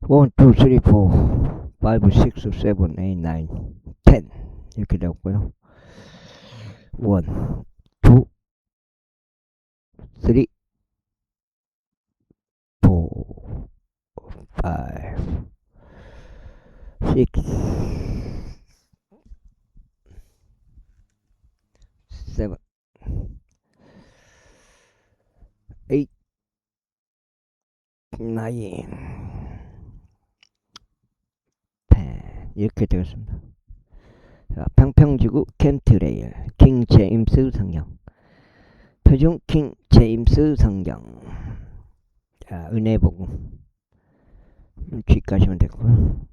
1, 2, 3, 4, 5, 6, 7, 8, 9, 10 이렇게 되었고요. 1, 2, 3, 4, 5, 6, 7, 8, 9, 10 이렇게 되었습니다. 자, 평평지구 캠트레일 킹 제임스 성경, 표준 킹 제임스 성경. 자, 은혜복음 주의하시면 되고요.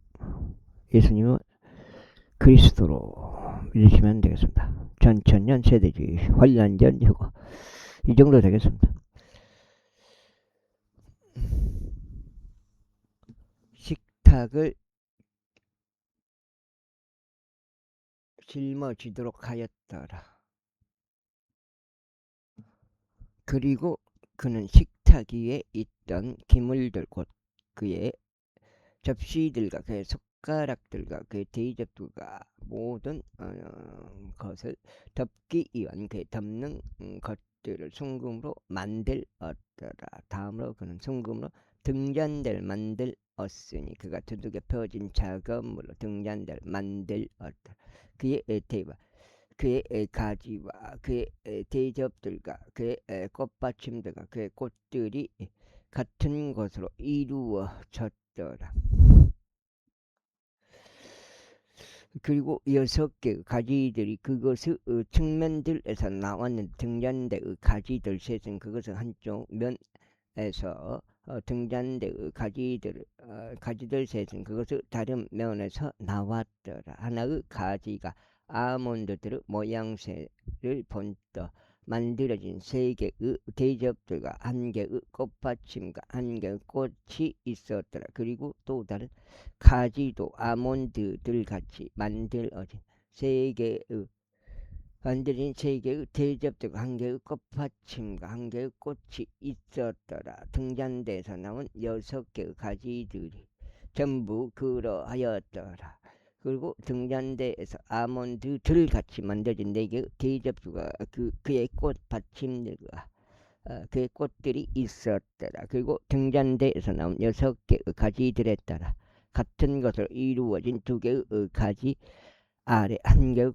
예수님은 그리스도로 믿으시면 되겠습니다. 전천년 세대주의 환란전 휴거 이 정도 되겠습니다. 식탁을 짊어지도록 하였더라. 그리고 그는 식탁 위에 있던 기물들 곧 그의 접시들과 그의 숟가락들과 그의 대접들과 모든 것을 덮기 위한 그의 덮는 것들을 순금으로 만들었더라. 다음으로 그는 순금으로 등잔대를 만들었으니 그가 두둑에 펴진 작은 물로 등잔대를 만들었더라. 그의 대바 그의 가지와 그의 대접들과 그의 꽃받침들과 그의 꽃들이 같은 것으로 이루어졌더라. 그리고 6개의 가지들이 그것의 측면들에서 나왔는 등잔대의 가지들 셋은 그것은 한쪽 면에서 등잔대의 가지들 셋은 그것의 다른 면에서 나왔더라. 하나의 가지가 아몬드들의 모양새를 본떠 만들어진 3개의 대접들과 1개의 꽃받침과 1개의 꽃이 있었더라. 그리고 또 다른 가지도 아몬드들 같이 만들어진 3개의 대접들과 1개의 꽃받침과 1개의 꽃이 있었더라. 등잔대에서 나온 6개의 가지들이 전부 그러하였더라. 그리고 등잔대에서 아몬드들 같이 만들어진 4개의 대접들과 그의 꽃받침들과 그의 꽃들이 있었더라. 그리고 등잔대에서 나온 6개의 가지들에 따라 같은 것으로 이루어진 2개의 가지 아래 1개의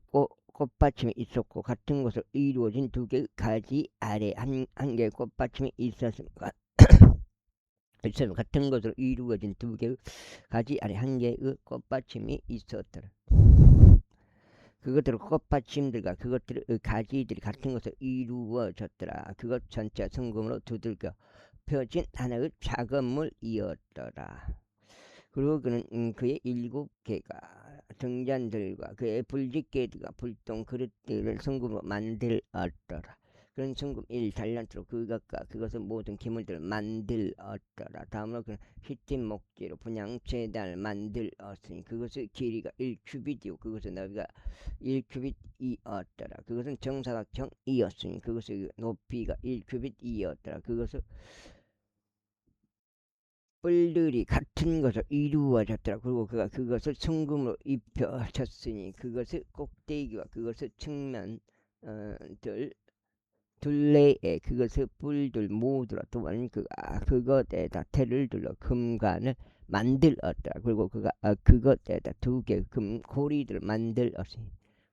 꽃받침이 있었고, 같은 것으로 이루어진 2개의 가지 아래 한 개의 꽃받침이 있었으므로 같은 것으로 이루어진 2개의 가지 아래 1개의 꽃받침이 있었더라. 그것들의 꽃받침들과 그것들의 가지들이 같은 것으로 이루어졌더라. 그것 전체 성금으로 두들겨 펴진 하나의 작은 물이었더라. 그리고 그는 그의 7개가 등잔들과 그의 불짓개들과 불똥 그릇들을 성금으로 만들었더라. 그런 성금 1달란트로 그것과 그것은 모든 기물들을 만들었더라. 다음으로 그는 히팀 목재로 분향 제단을 만들었으니 그것의 길이가 1규빗이요 그것의 너비가 1규빗이었더라. 그것은 정사각형이었으니 그것의 높이가 1규빗이었더라. 그것의 뿔들이 같은 것으로 이루어졌더라. 그리고 그가 그것을 성금으로 입혀졌으니 그것의 꼭대기와 그것의 측면들 둘레에 그것의 뿔들 모두라 또한 그것에다 테를 둘러 금관을 만들었더라. 그리고 그가 그것에다 2개의 금 고리들을 만들었으니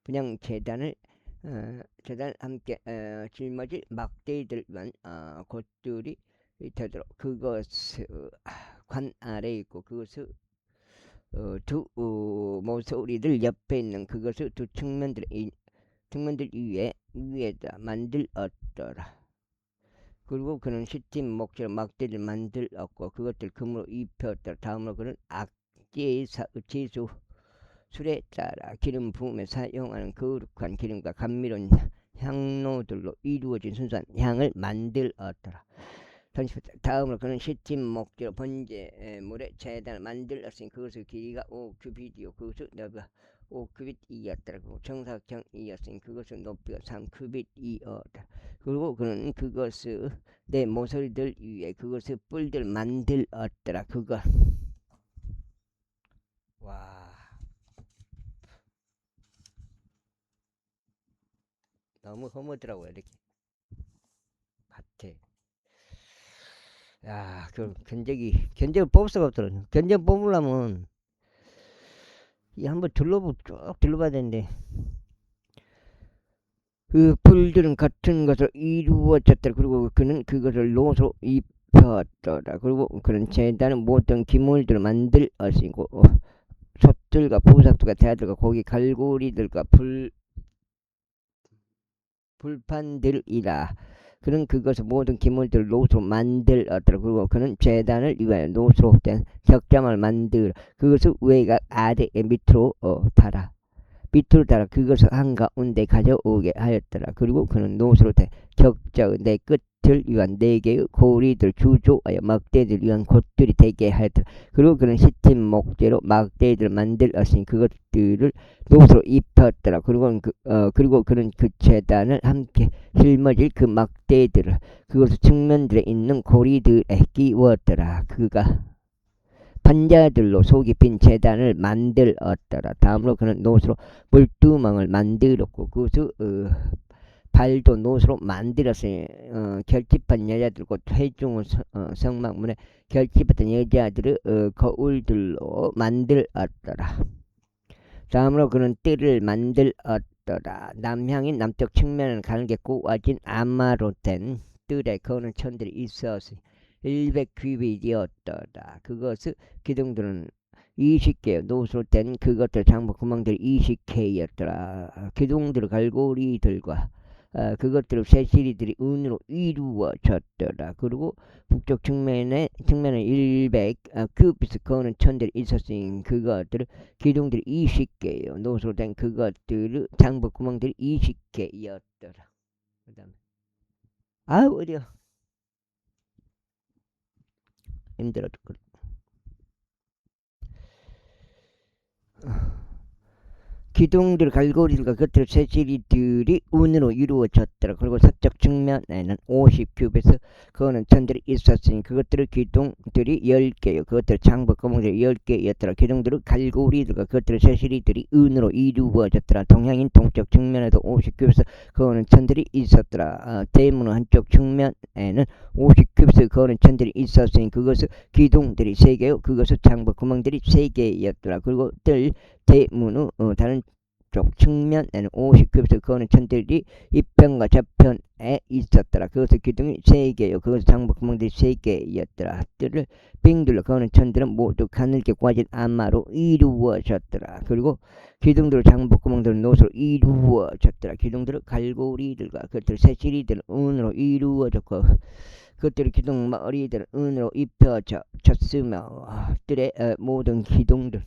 그냥 재단을 함께 짊어질 막대들만 곧들이 되도록 그것을 관 아래에 있고 그것을 두 모서리들 옆에 있는 그것을 두 측면들 위에다 만들었더라. 그리고 그는 시팀 목재로 막대를 만들었고 그것들 금으로 입혔더라. 다음으로 그는 악기의 제수 술에 따라 기름 부음에 사용하는 거룩한 기름과 감미로운 향로들로 이루어진 순수한 향을 만들었더라. 다음으로 그는 시팀 목재로 번제 물에 재단을 만들었으니 그것의 길이가 5규빗이요 그것의 너비가 5규빗이었더라. 정사각형이었으니 그것의 높이가 3규빗이었더라. 그리고 그는 그것의 내 모서리들 위에 그것의 뿔들 만들었더라. 와, 너무 허무더라고요. 이렇게 밭에. 야, 그 견적을 뽑을 수가 없더라고요. 견적 뽑으려면 이 한번 쭉 둘러봐야 되는데 그 풀들은 같은 것을 이루어졌다. 그리고 그는 그것을 노소 입혔더라. 그리고 그는 재단은 모든 기물들을 만들었으고 솥들과 부삽들과 대들과 고기 갈고리들과 불판들이라. 그는 그것을 모든 기물들을 노소로 만들었더라. 그리고 그는 재단을 위하여 노소로 된 격자만을 만들 그것을 외곽 아래에 밑으로 달아 그것을 한가운데 가져오게 하였더라. 그리고 그는 노소로 된 격자의 네 끝을 위한 네 개의 고리들 주조하여 막대들 위한 곶들이 되게 하였더라. 그리고 그는 시팀 목재로 막대들을 만들었으니 그것들을 노소로 입혔더라. 그리고 그는 그 재단을 함께 짊어질 그 막대들을 그것의 측면들에 있는 고리들에 끼웠더라. 그가 판자들로 속이 빈 재단을 만들었더라. 다음으로 그는 노소로 물두멍을 만들었고 그것의 발도 노소로 만들었으니 결집한 여자들과 회중의 성막문에 결집했던 여자들의 거울들로 만들었더라. 다음으로 그는 뜰을 만들었더라. 남향인 남쪽 측면은 가늘게 꼬아진 아마로 된 뜰에 거는 천들이 있었으니 100규빗이었더라. 그것의 기둥들은 20개 노소로 된 그것들 장부 구멍들이 20개였더라. 기둥들 갈고리들과 그것들 새시리들이 은으로 이루어졌더라. 그리고 북쪽 측면은 100 큐비스 거는 천들이 있었으니 그것들 기둥들이 20개요. 노소로 된 그것들 장부 구멍들이 20개였더라. 그 다음에 어디야 힘들어 죽겠다. 기둥들 갈고리들과 겉으로 새지리들이 운으로 이루어졌더라. 그리고 서쪽 측면에는 50큐빗에서 그거는 천들이 있었으니 그것들의 기둥들이 10개요. 그것들 장부 구멍들이 10개였더라. 기둥들의 갈고리들과 그것들의 새지리들이 은으로 이루어졌더라. 동향인 동쪽 측면에도 50큐빗에서 그거는 천들이 있었더라. 대문의 한쪽 측면에는 50큐빗에서 그거는 천들이 있었으니 그것의 기둥들이 3개요. 그것의 장부 구멍들이 3개였더라. 그리고 대문의 다른 쪽 측면에는 50큐빗의 거는 천들이 이편과 저편에 있었더라. 그것의 기둥이 3개요. 그것의 장부 구멍들이 3개였더라. 뜰을 빙둘러 거는 천들은 모두 가늘게 꽈진 안마로 이루어졌더라. 그리고 기둥들 장부 구멍들은 노소로 이루어졌더라. 기둥들은 갈고리들과 그것들 새시리들은 은으로 이루어졌고 그것들의 기둥 머리들은 은으로 입혀졌으며 뜰의 모든 기둥들은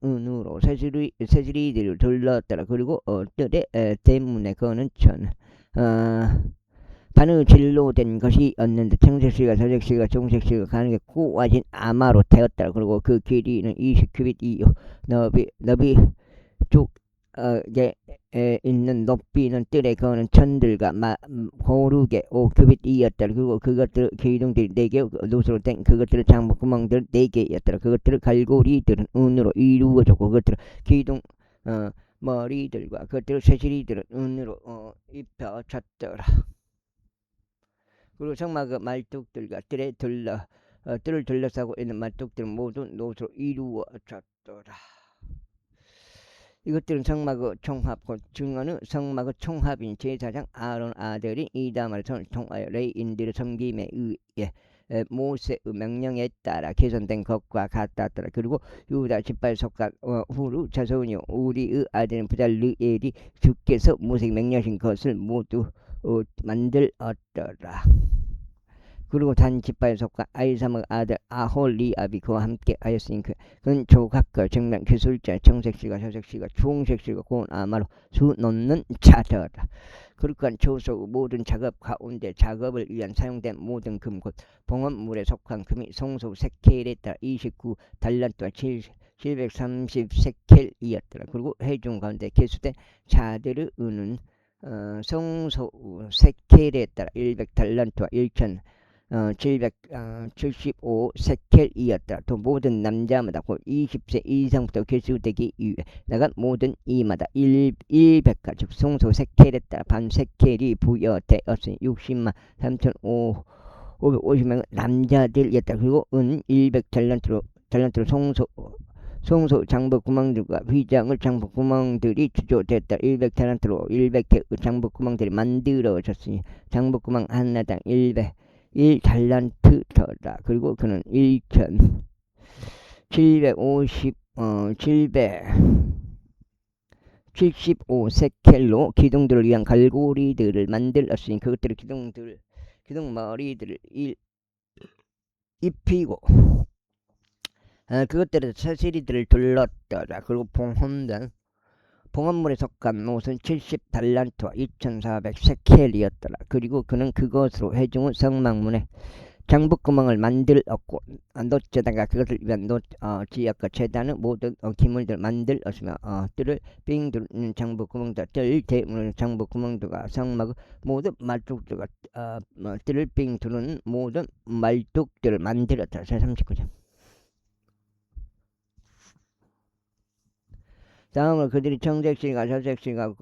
은으로 새지리들을 둘렀더라. 그리고 뜰의 대문에 거는 천 바느질로 된 것이었는데 청색실과 서색실과 중색실과 가늘게 꼬아진 아마로 되었더라. 그리고 그 길이는 20큐빗이요. 너비 쭉 있는 높이는 뜰에 거는 천들과 고르게 5큐빗이었더라. 그리고 그것들 기둥들이 4개 노소로 된 그것들의 장부 구멍들 4개였더라. 그것들의 갈고리들은 은으로 이루어졌고 그것들의 기둥 머리들과 그것들의 새시리들은 은으로 입혀졌더라. 그리고 성막의 말뚝들과 뜰을 둘러싸고 있는 말뚝들은 모두 노소로 이루어졌더라. 이것들은 성막의 총합, 증거는 성막의 총합인 제사장 아론 아들인 이다말의 손을 통하여 레인들의 섬김에 의해 모세의 명령에 따라 개선된 것과 같았더라. 그리고 유다 지파의 속각 후루 자손이요 우리의 아들인 부잘르엘이 주께서 모세에게 명령하신 것을 모두 만들었더라. 그리고 단 지파의 속과 아이사의 아들 아홀리압이 그와 함께 하였으니 그는 조각과 정면 기술자 정색실과 서색실과 중색실과 고운 아마로 수 놓는 자더라. 그러한 조소 모든 작업 가운데 작업을 위한 사용된 모든 금 곧 봉헌물에 속한 금이 송소 세켈에 따라 29달란트와 730세켈이었더라. 그리고 회중 가운데 계수된 자들의 은은 송소 세켈에 따라 100달란트와 1000 775 세켈이었더라. 또 모든 남자마다 20세 이상부터 개수되기 위해 나간 모든 이마다 100가 즉 송소 세켈에 따라 반 세켈이 부여되었으니 60만 3,550명 남자들이었다. 그리고 은 100달란트로 송소 장부 구멍들과 휘장을 장부 구멍들이 주조됐다. 100달란트로 100개 장부 구멍들이 만들어졌으니 장부 구멍 하나당 1달란트더라. 그리고 그는 775 세켈로 기둥들을 위한 갈고리들을 만들었으니 그것들을 기둥 머리들을 입히고 그것들을 새시리들을 둘렀더라. 그리고 봉헌물에 속한 옷은 70달란트와 2,400 세켈이었더라. 그리고 그는 그것으로 회중의 성막문에 장부구멍을 만들었고 놋에다가 그것을 위한 지역과 재단의 모든 기물들 만들었으며 뜰을 빙 두르는 장부구멍들 뜰 대문의 장부구멍들과 성막의 모든 말뚝들과 뜰을 빙 두르는 모든 말뚝들을 만들었다. 39절. 다음으로 그들이 청색실과 저색실과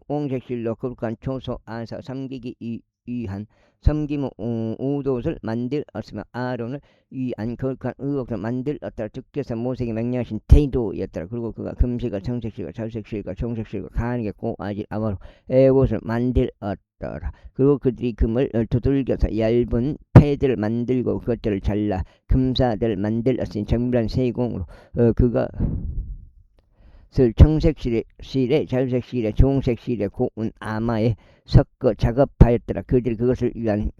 옹색실로 거룩한 초소 안에서 섬기기 위한 섬김의 우도를 만들었으며 아론을 위한 거룩한 의복을 만들었더라. 주께서 모세에게 명령하신 태도였더라. 그리고 그가 금실과 청색실과 저색실과 종색실과 가는게 꼬아질 아마로 에봇을 만들었더라. 그리고 그들이 금을 두들겨서 얇은 패들을 만들고 그것들을 잘라 금사들을 만들었으니 정밀한 세공으로 그가 청색실에 자주색실에 종색실에 고운 아마에 섞어 작업하였더라. 그들이 그것을 위한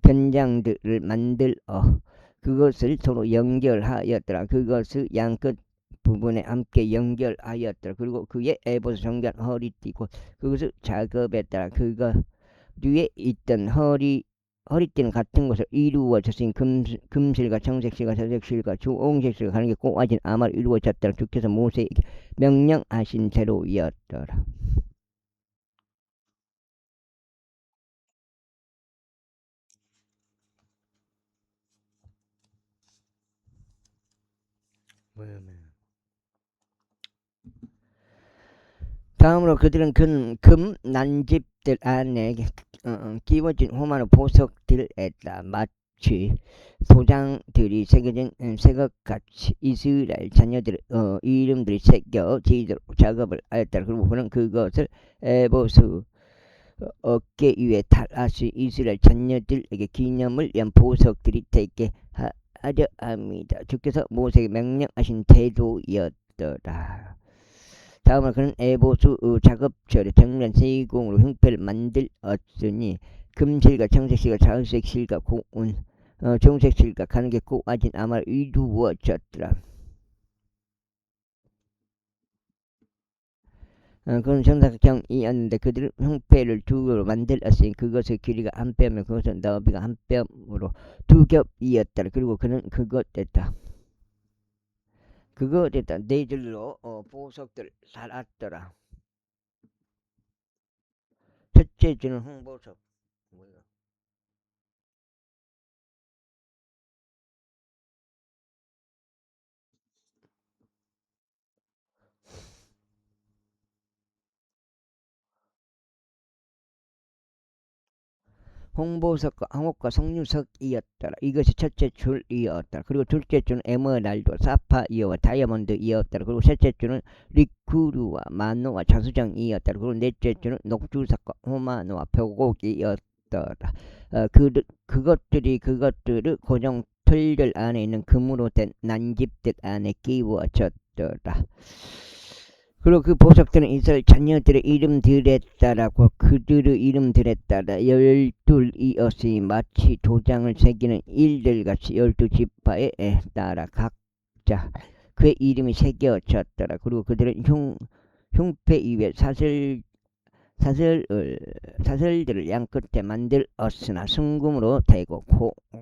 견장들을 만들어 그것을 서로 연결하였더라. 그것을 양끝 부분에 함께 연결하였더라. 그리고 그의 에봇을 정결한 허리띠 곧 그것을 작업했더라. 그가 뒤에 있던 허리띠는 같은 것을 이루어졌으니 금실과 청색실과 저색실과 주홍색실과 가는 게 꼬아진 아마로 이루어졌더라. 주께서 모세에게 명령하신 대로였더라. 다음으로 그들은 금 난집들 안에 끼워진 호마노 보석들에다 마치 도장들이 새겨진 새것같이 이스라엘 자녀들의 이름들이 새겨지도록 작업을 하였더라. 그리고 그는 그것을 에봇의 어깨 위에 달아서 이스라엘 자녀들에게 기념을 위한 보석들이 되게 하려 합니다. 주께서 모세에게 명령하신 태도였더라. 다음으로 그는 에봇의 작업철에 정밀한 세공으로 흉패를 만들었으니 금실과 청색실과 자주색실과 고운 종색실과 가는 게 꼬아진 아마로 이루어졌더라. 그건 정사각형이었는데 그들은 흉패를 두 겹으로 만들었으니 그것의 길이가 한 뼘이며 그것의 너비가 한 뼘으로 두 겹이었더라. 그리고 그는 그것에다 네 줄로 보석들을 달았더라. 첫째 줄은 홍보석. 홍보석과 황옥과 석류석이었더라. 이것이 첫째 줄이었더라. 그리고 둘째 줄은 에메랄드, 사파이어와 다이아몬드이었더라. 그리고 셋째 줄은 리쿠르와 마노와 자수정이었더라. 그리고 넷째 줄은 녹주석과 호마노와 벽옥이었더라. 그것들을 고정 틀들 안에 있는 금으로 된 난집들 안에 끼워졌더라. 그리고 그 보석들은 이스라엘 자녀들의 이름들에 따라고 그들의 이름들에 따라 12이었으니 마치 도장을 새기는 일들같이 12지파에 따라 각자 그의 이름이 새겨졌더라. 그리고 그들은 흉패 위에 사슬들을 양끝에 만들었으나 순금으로 대고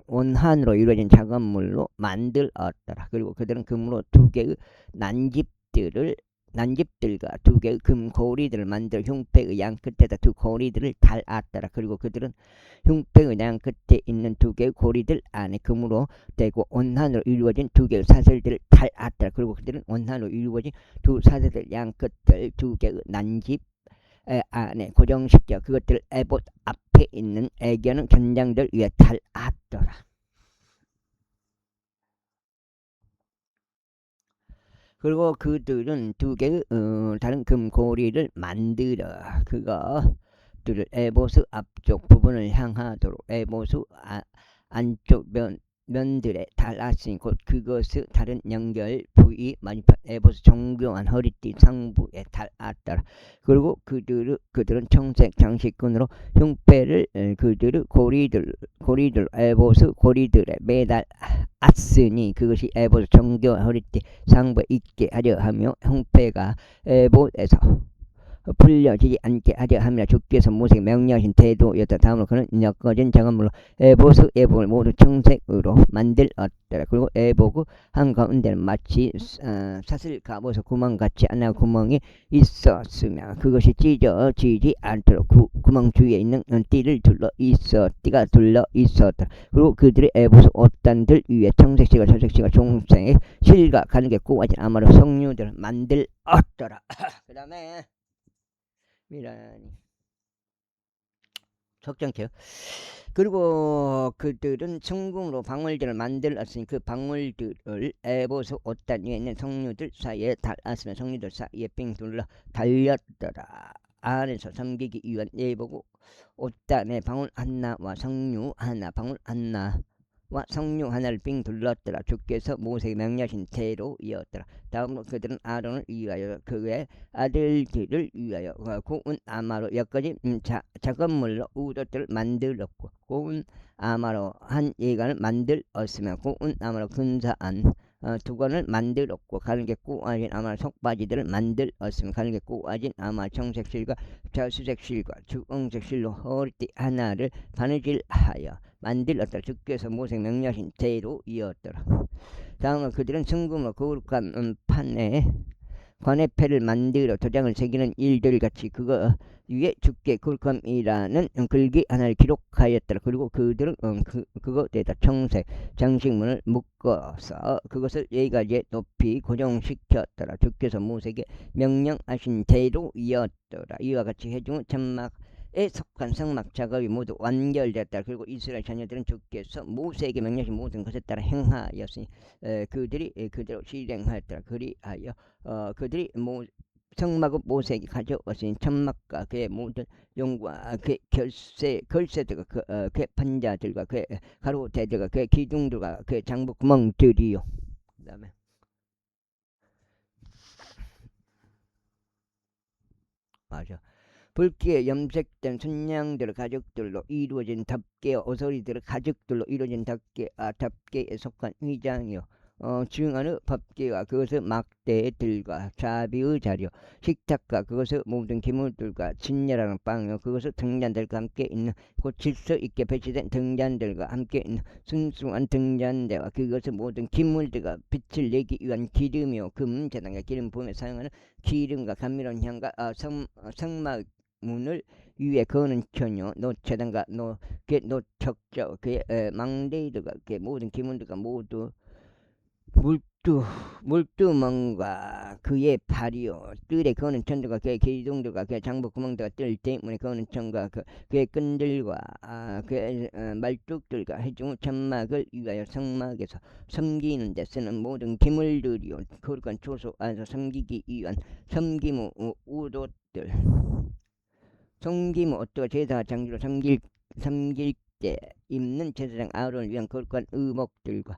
원한으로 이루어진 작업물로 만들었더라. 그리고 그들은 금으로 2개의 난집들을 난집들과 두 개의 금 고리들을 만들어 흉패의 양 끝에다 두 고리들을 달았더라. 그리고 그들은 흉패의 양 끝에 있는 두 개의 고리들 안에 금으로 되고 원한으로 이루어진 두 개의 사슬들을 달았더라. 그리고 그들은 원한으로 이루어진 두 사슬들 양 끝을 두 개의 난집 안에 고정시켜 그것들을 에봇 앞에 있는 애견은 견장들 위에 달았더라. 그리고 그들은 두 개의 다른 금고리를 만들어 그거들을 에봇의 앞쪽 부분을 향하도록 에봇의 안쪽 면들에 달았으니 곧 그것의 다른 연결 부위 마지막 에봇의 정교한 허리띠 상부에 달았더라. 그리고 그들은 청색 장식끈으로 흉패를 그들의 고리들 에봇의 고리들에 매달았으니 그것이 에봇의 정교한 허리띠 상부에 있게 하려 하며 흉패가 에봇에서 풀려지지 않게 하려 하며 주께서 모세에게 명령하신 태도였다. 다음으로 그는 엮어진 작업물로 에봇을 모두 청색으로 만들었더라. 그리고 에봇의 한가운데는 마치 사슬 갑옷의 구멍같이 하나 구멍이 있었으며 그것이 찢어지지 않도록 구멍 주위에 있는 띠가 둘러 있었더라. 그리고 그들의 에봇의 옷단들 위에 청색실과 저색실과 종색 실과 가늘게 꼬아진 아마로 석류들을 만들었더라. 그 다음에 미라니 적정해요. 그리고 그들은 성궁으로 방울들을 만들었으니 그 방울들을 에봇의 옷단 위에 있는 석류들 사이에 달았으며 석류들 사이에 빙 둘러 달렸더라. 안에서 섬기기 위한 예보고 옷단에 방울 하나와 석류 하나 방울 하나와 석류 하나를 빙 둘렀더라. 주께서 모세에게 명령하신 대로이었더라. 다음으로 그들은 아론을 위하여 그의 아들들을 위하여 고운 아마로 엮어진 작업물로 우도들을 만들었고 고운 아마로 한 예관을 만들었으며 고운 아마로 근사한 두건을 만들었고 가늘게 꼬아진 아마 속바지들을 만들었으며 가늘게 꼬아진 아마 청색실과 자수색실과 주홍색실로 허리띠 하나를 바느질하여 만들었더라. 주께서 모세에게 명령하신 대로이었더라. 다음은 그들은 순금으로 거룩한 판에 관해패를 만들어 도장을 새기는 일들 같이 그거 위에 주께 거룩함이라는 글귀 하나를 기록하였더라. 그리고 그들은 그것에다 청색 장식문을 묶어서 그것을 4가지에 높이 고정시켰더라. 주께서 모세에게 명령하신 대로이었더라. 이와 같이 해중은 천막에 속한 성막 작업이 모두 완결되었다. 그리고 이스라엘 자녀들은 주께서 모세에게 명령하신 모든 것에 따라 행하였으니 그들이 그대로 실행하였더라. 그리하여 그들이 성막을 모세에게 가져왔으니 천막과 그의 모든 용과 그의 걸쇠들과 그의 판자들과 그의 가로대들과 그의 기둥들과 그의 장부 구멍들이요. 그 다음에 맞아. 붉게 염색된 순양들의 가죽들로 이루어진 답계와 오소리들의 가죽들로 이루어진 답계에 속한 의장이요. 중안의 법계와 그것의 막대들과 자비의 자료 식탁과 그것의 모든 기물들과 진열하는 빵이요 그것의 등잔들과 함께 있는 곧 질서 있게 배치된 등잔들과 함께 있는 순수한 등잔대와 그것의 모든 기물들과 빛을 내기 위한 기름이요 금제단과 기름 부음에 사용하는 기름과 감미로운 향과 성막 문을 위에 거는 처녀 노체단과 노척저 그의 망대들과 그의 모든 기물들과 모두 물두멍과 그의 발이요 뜰에 거는 천들과 그의 기둥들과 그의 장부 구멍들과 뜰 때문에 거는 천과 그의 끈들과 그의 말뚝들과 해중 천막을 위하여 성막에서 섬기는 데 쓰는 모든 기물들이요 거룩한 초소 안에서 섬기기 위한 섬기무 우도들 섬기무 옷도 제사 장지로 섬길 때 입는 제사장 아론을 위한 거룩한 의복들과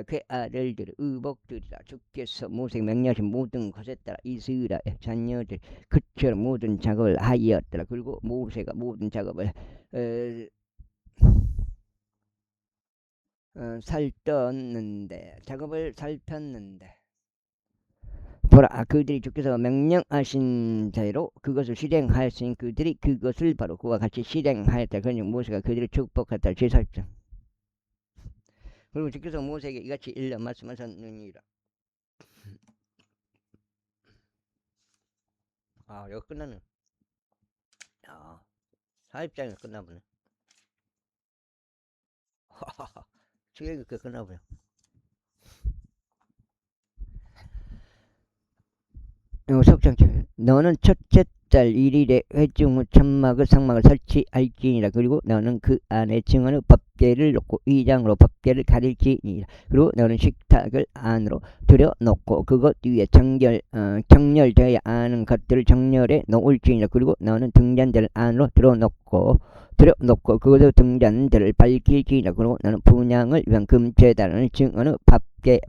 그의 아들들의 의복들이라. 주께서 모세에게 명령하신 모든 것에 따라 이스라엘 자녀들 그처럼 모든 작업을 하였더라. 그리고 모세가 모든 작업을 작업을 살폈는데 보라 그들이 주께서 명령하신 대로 그것을 실행하였으니 그들이 그것을 바로 그와 같이 실행하였다. 그러니 모세가 그들을 축복했다. 제4장. 그리고 주께서 모세에게 이같이 일러 말씀하셨느니라. 여기 끝나는. 사입장에서 끝나보네. 지금 그 끝나보네. 석장점. 너는 첫째 달 1일에 회중 후 천막을 성막을 설치할지니라. 그리고 너는 그 안에 증언의 법궤를 놓고 위장으로 법궤를 가릴지니라. 그리고 너는 식탁을 안으로 들여놓고 그것 위에 정렬되어야 하는 것들을 정렬해 놓을지니라. 그리고 너는 등잔대를 안으로 들여놓고 그것의 등잔대를 밝힐지니라. 그리고 너는 분향을 위한 금제단을 증언의 법궤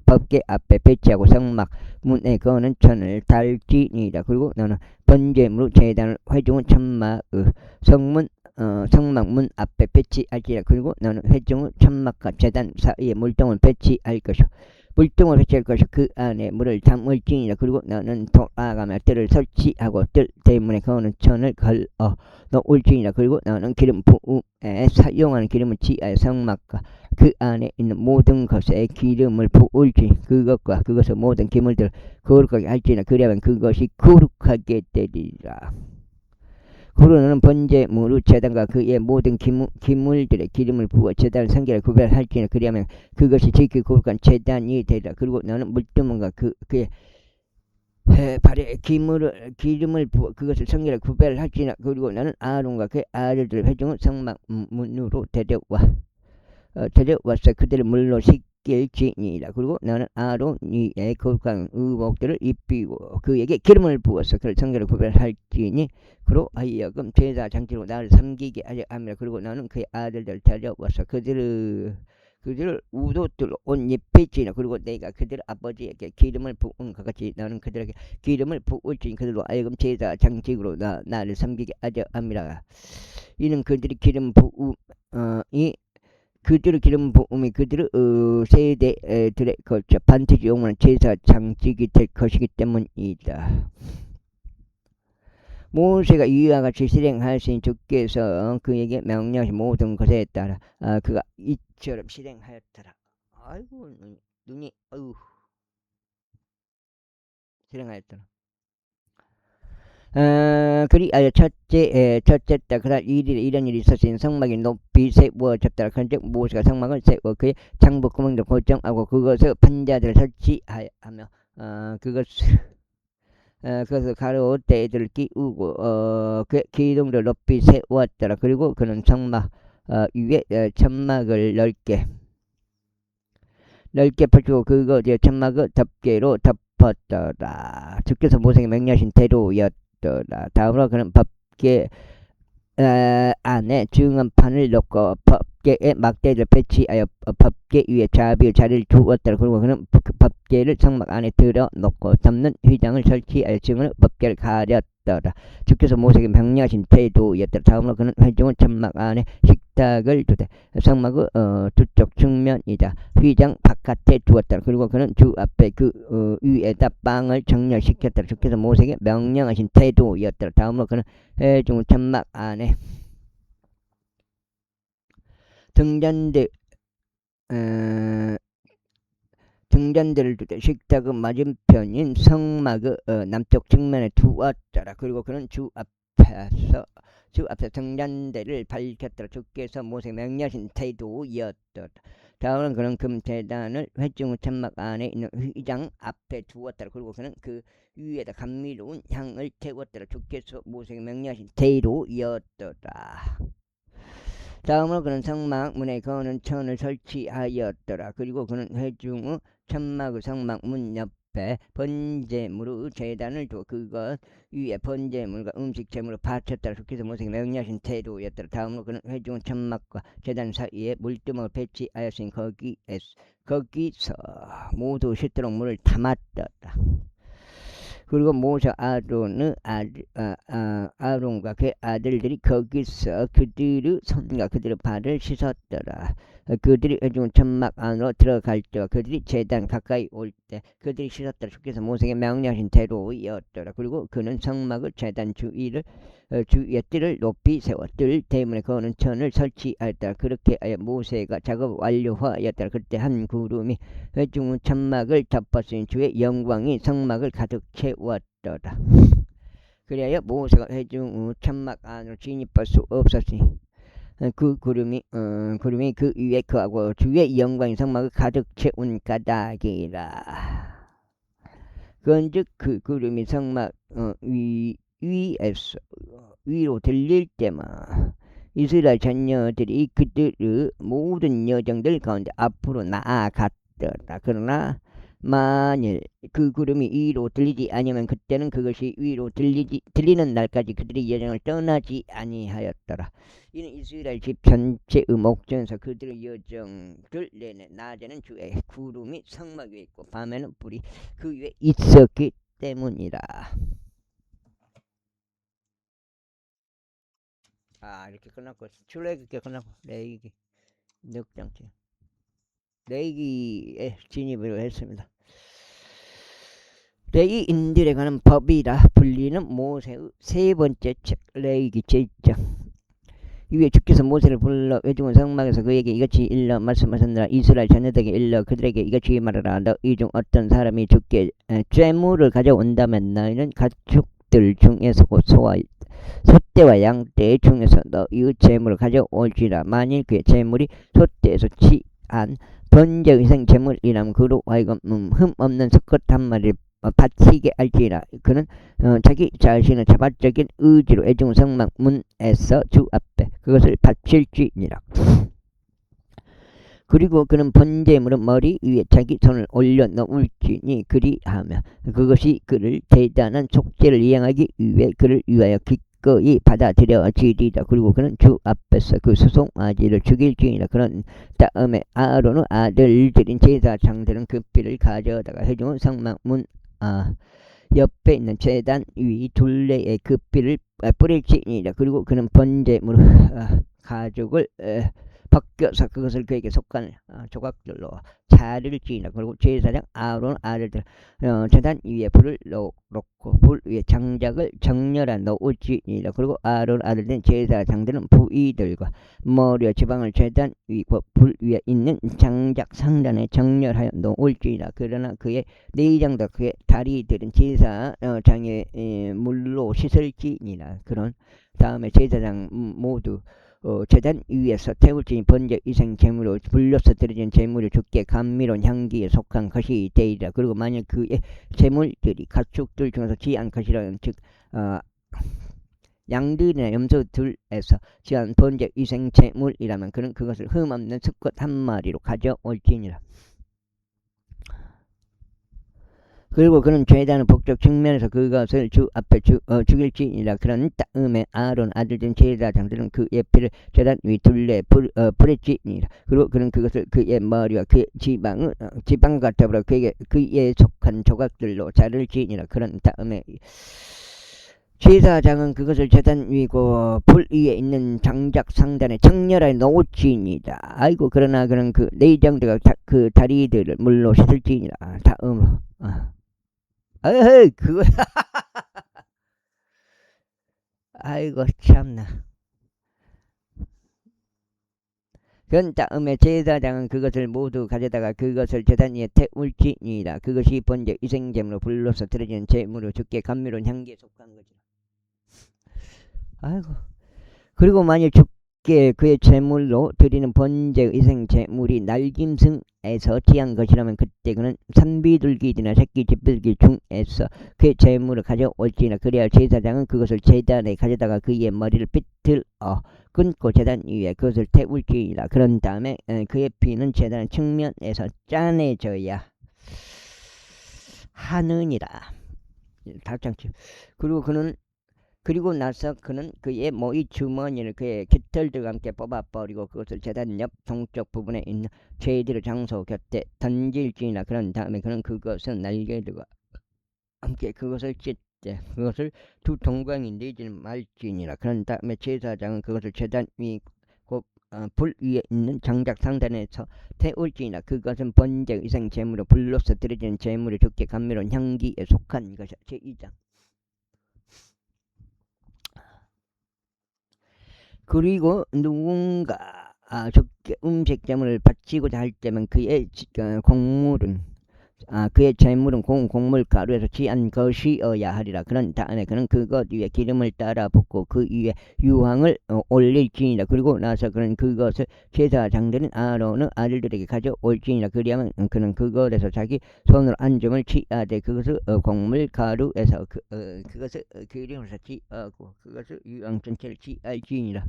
앞에 배치하고 성막 문에 거는 천을 달지니라. 그리고 너는 번제물로 제단을 회중은 천막 성막문 앞에 배치할지라. 그리고 너는 회중은 천막과 제단 사이에 물동을 배치할 것이요 그 안에 물을 담을지니라. 그리고 너는 돌아가며 뜰을 설치하고 뜰 대문에 거는 천을 걸어 놓을지니라. 그리고 너는 기름 부음에 사용하는 기름을 지하여 성막과 그 안에 있는 모든 것에 기름을 부을지 그것의 모든 기물들을 거룩하게 할지나. 그리하면 그것이 거룩하게 되리라. 그리고 너는 번제물의 제단과 그의 모든 기물들의 기름을 부어 제단을 성결하게 구별할지나. 그리하면 그것이 지극히 거룩한 제단이 되리라. 그리고 너는 물두멍과 그의 발에 기름을 부어 그것을 성결하게 구별할지나. 그리고 너는 아론과 그의 아들들을 회중은 성막 문으로 데려와서 그들을 물로 씻길지니라. 그리고 너는 아론의 거룩한 의복들을 입히고 그에게 기름을 부어서 그를 성결하게 구별할지니. 그로 하여금 제사 장치로 나를 섬기게 하려 함이라. 그리고 너는 그의 아들들을 데려와서 그들을 우도들로 옷 입히지니라. 그리고 내가 그들 아버지에게 기름을 부은 것 같이 너는 그들에게 기름을 부을지니. 그들로 하여금 제사 장식으로 나를 섬기게 하려 함이라. 이는 그들의 기름 부음이 그들의 세대들에 걸쳐 반드시 영원한 제사 장식이 될 것이기 때문이다. 모세가 이와 같이 실행하신 주께서 그에게 명령하신 모든 것에 따라 그가 이처럼 실행하였더라. 아이고 눈이 실행하였더라. 그리하여 첫째 달 그날 1일에 이런 일이 있었으니 성막이 높이 세워졌더라. 그런즉 모세가 성막을 세워 그의 창부 구멍도 고정하고 그것을 판자들을 설치하며 그것을 가로대들을 끼우고 그 기둥들 높이 세웠더라. 그리고 그는 성막 위에 천막을 넓게 펼치고 그것에 천막을 덮개로 덮었더라. 주께서 모세에게 명령하신 대로였더라. 다음으로 그는 법궤 안에 증언판을 놓고 법궤에 막대를 배치하여 법궤 위에 자리를 두었더라. 그리고 그는 법궤를 성막 안에 들어놓고 덮는 휘장을 설치하여 증언의 법궤를 가렸더라. 주께서 모세에게 명령하신 태도였더라. 다음으로 그는 회중은 천막 안에 식탁을 두되 성막의 두쪽 측면이다 휘장 바깥에 두었더라. 그리고 그는 주 앞에 그 위에다 빵을 정렬시켰더라. 주께서 모세에게 명령하신 태도였더라. 다음으로 그는 회중 천막 안에 등잔대를 두되 식탁의 맞은편인 성막의 남쪽 측면에 두었더라. 그리고 그는 주 앞에 등잔대를 밝혔더라. 주께서 모세에게 명령하신 태도였더라. 다음은 그는 금제단을 회중 천막 안에 있는 휘장 앞에 두었더라. 그리고 그는 그 위에다 감미로운 향을 태웠더라. 주께서 모세에게 명령하신 태도였더라. 다음으로 그는 성막 문에 거는 천을 설치하였더라. 그리고 그는 회중의 천막의 성막 문 옆에 번제물의 제단을 두어 그것 위에 번제물과 음식 제물을 바쳤더라. 주께서 모세에게 명령하신 태도였더라. 다음으로 그는 회중의 천막과 제단 사이에 물두멍을 배치하였으니 거기서 모두 씻도록 물을 담았더라. 그리고 모세 아론과 그의 아들들이 거기서 그들의 손과 그들의 발을 씻었더라. 그들이 회중 천막 안으로 들어갈 때와 그들이 제단 가까이 올 때 그들이 씻었더라. 주께서 모세에게 명령하신 대로였더라. 그리고 그는 성막을 제단 주위에 뜰을 높이 세워 뜰 대문에 거는 천을 설치하였더라. 그렇게 하여 모세가 작업 완료하였더라. 그때 한 구름이 회중 천막을 덮었으니 주의 영광이 성막을 가득 채웠더라. 그래야 모세가 회중 후 천막 안으로 진입할 수 없었으니 그 구름이 그 위에 그하고 주의 영광이 성막을 가득 채운 까닭이라. 그런즉 그 구름이 성막 위에서 위로 들릴 때만 이스라엘 자녀들이 그들의 모든 여정들 가운데 앞으로 나아갔더라. 그러나 만일 그 구름이 위로 들리지 아니면 그때는 그것이 위로 들리는 날까지 그들이 여정을 떠나지 아니하였더라. 이는 이스라엘 집 전체의 목전에서 그들의 여정들 내내 낮에는 주의 구름이 성막 위에 있고 밤에는 불이 그 위에 있었기 때문이라. 이렇게 끝났고 출애굽기 끝났고 레위기 6장째 레위기에 진입을 했습니다. 레위인들에 관한 법이라 불리는 모세의 세 번째 책 레위기 제1장. 이후에 주께서 모세를 불러 회중은 성막에서 그에게 이같이 일러 말씀하셨느라. 이스라엘 자녀들에게 일러 그들에게 이같이 말하라. 너희 중 어떤 사람이 주께 죄물을 가져온다면 너희는 가축들 중에서 곧 소와 소떼와 양떼 중에서 너희의 재물을 가져올지라. 만일 그의 재물이 소떼에서 취한 번제의생 재물이라면 그로 하여금 흠 없는 수컷 한 마리를 바치게 할지라. 그는 자기 자신의 자발적인 의지로 애중 성막 문에서 주 앞에 그것을 바칠지니라. 그리고 그는 번제물은 머리 위에 자기 손을 올려놓을지니 그리하며 그것이 그를 대단한 속죄를 이행하기 위해 그를 위하여 기꺼이 받아들여지리라. 그리고 그는 주 앞에서 그 수송아지를 죽일지니라. 그런 다음에 아론의 아들들인 제사장들은 그 피를 가져다가 회중은 성막 문 옆에 있는 제단 위 둘레에 그 피를 뿌릴지니라. 그리고 그는 번제물 가죽을 벗겨서 그것을 그에게 속한 조각들로 자를지니라. 그리고 제사장 아론 아들들 제단 위에 불을 놓고 불 위에 장작을 정렬해 놓을지니라. 그리고 아론 아들된 제사장들은 부위들과 머리와 지방을 제단 위고 불 위에 있는 장작 상단에 정렬하여 놓을지니라. 그러나 그의 내장과 그의 다리들은 제사장의 물로 씻을지니라. 그런 다음에 제사장 모두 제단 위에서 태울지니 번제 이생 제물로 불려서 드려진 제물이 주께 감미로운 향기에 속한 것이 되리라. 그리고 만약 그의 제물들이 가축들 중에서 지한 것이라면 즉 양들이나 염소들에서 지한 번제 이생 제물이라면 그는 그것을 흠없는 수컷 한 마리로 가져올지니라. 그리고 그는 제단의 북쪽 측면에서 그것을 주 앞에 죽일지니라. 그런 다음에 아론 아들된 제사장들은 그의 피를 제단 위 둘레에 뿌렸지니라. 그리고 그는 그것을 그의 머리와 그의 지방과 더불어 그의 속한 조각들로 자를지니라. 그런 다음에 제사장은 그것을 제단 위고 불 위에 있는 장작 상단에 정렬하여 놓을지니라. 아이고 그러나 그는 그 내장들과 그 다리들을 물로 씻을지니라. 다음으로 그거 아이고 참나. 그런 다음에 제사장은 그것을 모두 가져다가 그것을 제단 위에 태울지니라. 그것이 번제 이생제물로 불로서 드려지는 제물로 주께 감미로운 향기에 속한 거지. 아이고 그리고 만일 주께 그의 제물로 드리는 번제 이생제물이 날짐승에서 지한 것이라면 그때 그는 산비둘기나 새끼 집들기 중에서 그의 제물을 가져올지나. 그래야 제사장은 그것을 제단에 가져다가 그의 머리를 삐틀어 끊고 제단 위에 그것을 태울지니라. 그런 다음에 그의 피는 제단 측면에서 짜내져야 하느니라. 답장치. 그리고 나서 그는 그의 모이 주머니를 그의 깃털들과 함께 뽑아버리고 그것을 제단 옆 동쪽 부분에 있는 제단의 장소 곁에 던질지니라. 그런 다음에 그는 그것은 날개들과 함께 그것을 찢되 그것을 두 동광이 내지는 말지니라. 그런 다음에 제사장은 그것을 제단 위 불 위에 있는 장작 상단에서 태울지니라. 그것은 번제 이생 제물로 불로서 드려지는 제물이 주께 감미로운 향기에 속한 것이야. 제2장. 그리고 누군가 주께 음식제물을 바치고자 할 때면 그의 곡물은 그의 재물은 곡물 가루에서 취한 것이어야 하리라. 그런 다음에 그는 그것 위에 기름을 따라 붓고 그 위에 유황을 올릴지니라. 그리고 나서 그는 그것을 제사장들은 아론의 아들들에게 가져올지니라. 그리하면 그는 그것에서 자기 손으로 한 점을 취하되 그것을 곡물 가루에서 그것을 기름에서 취하고 그것을 유황 전체를 취할지니라.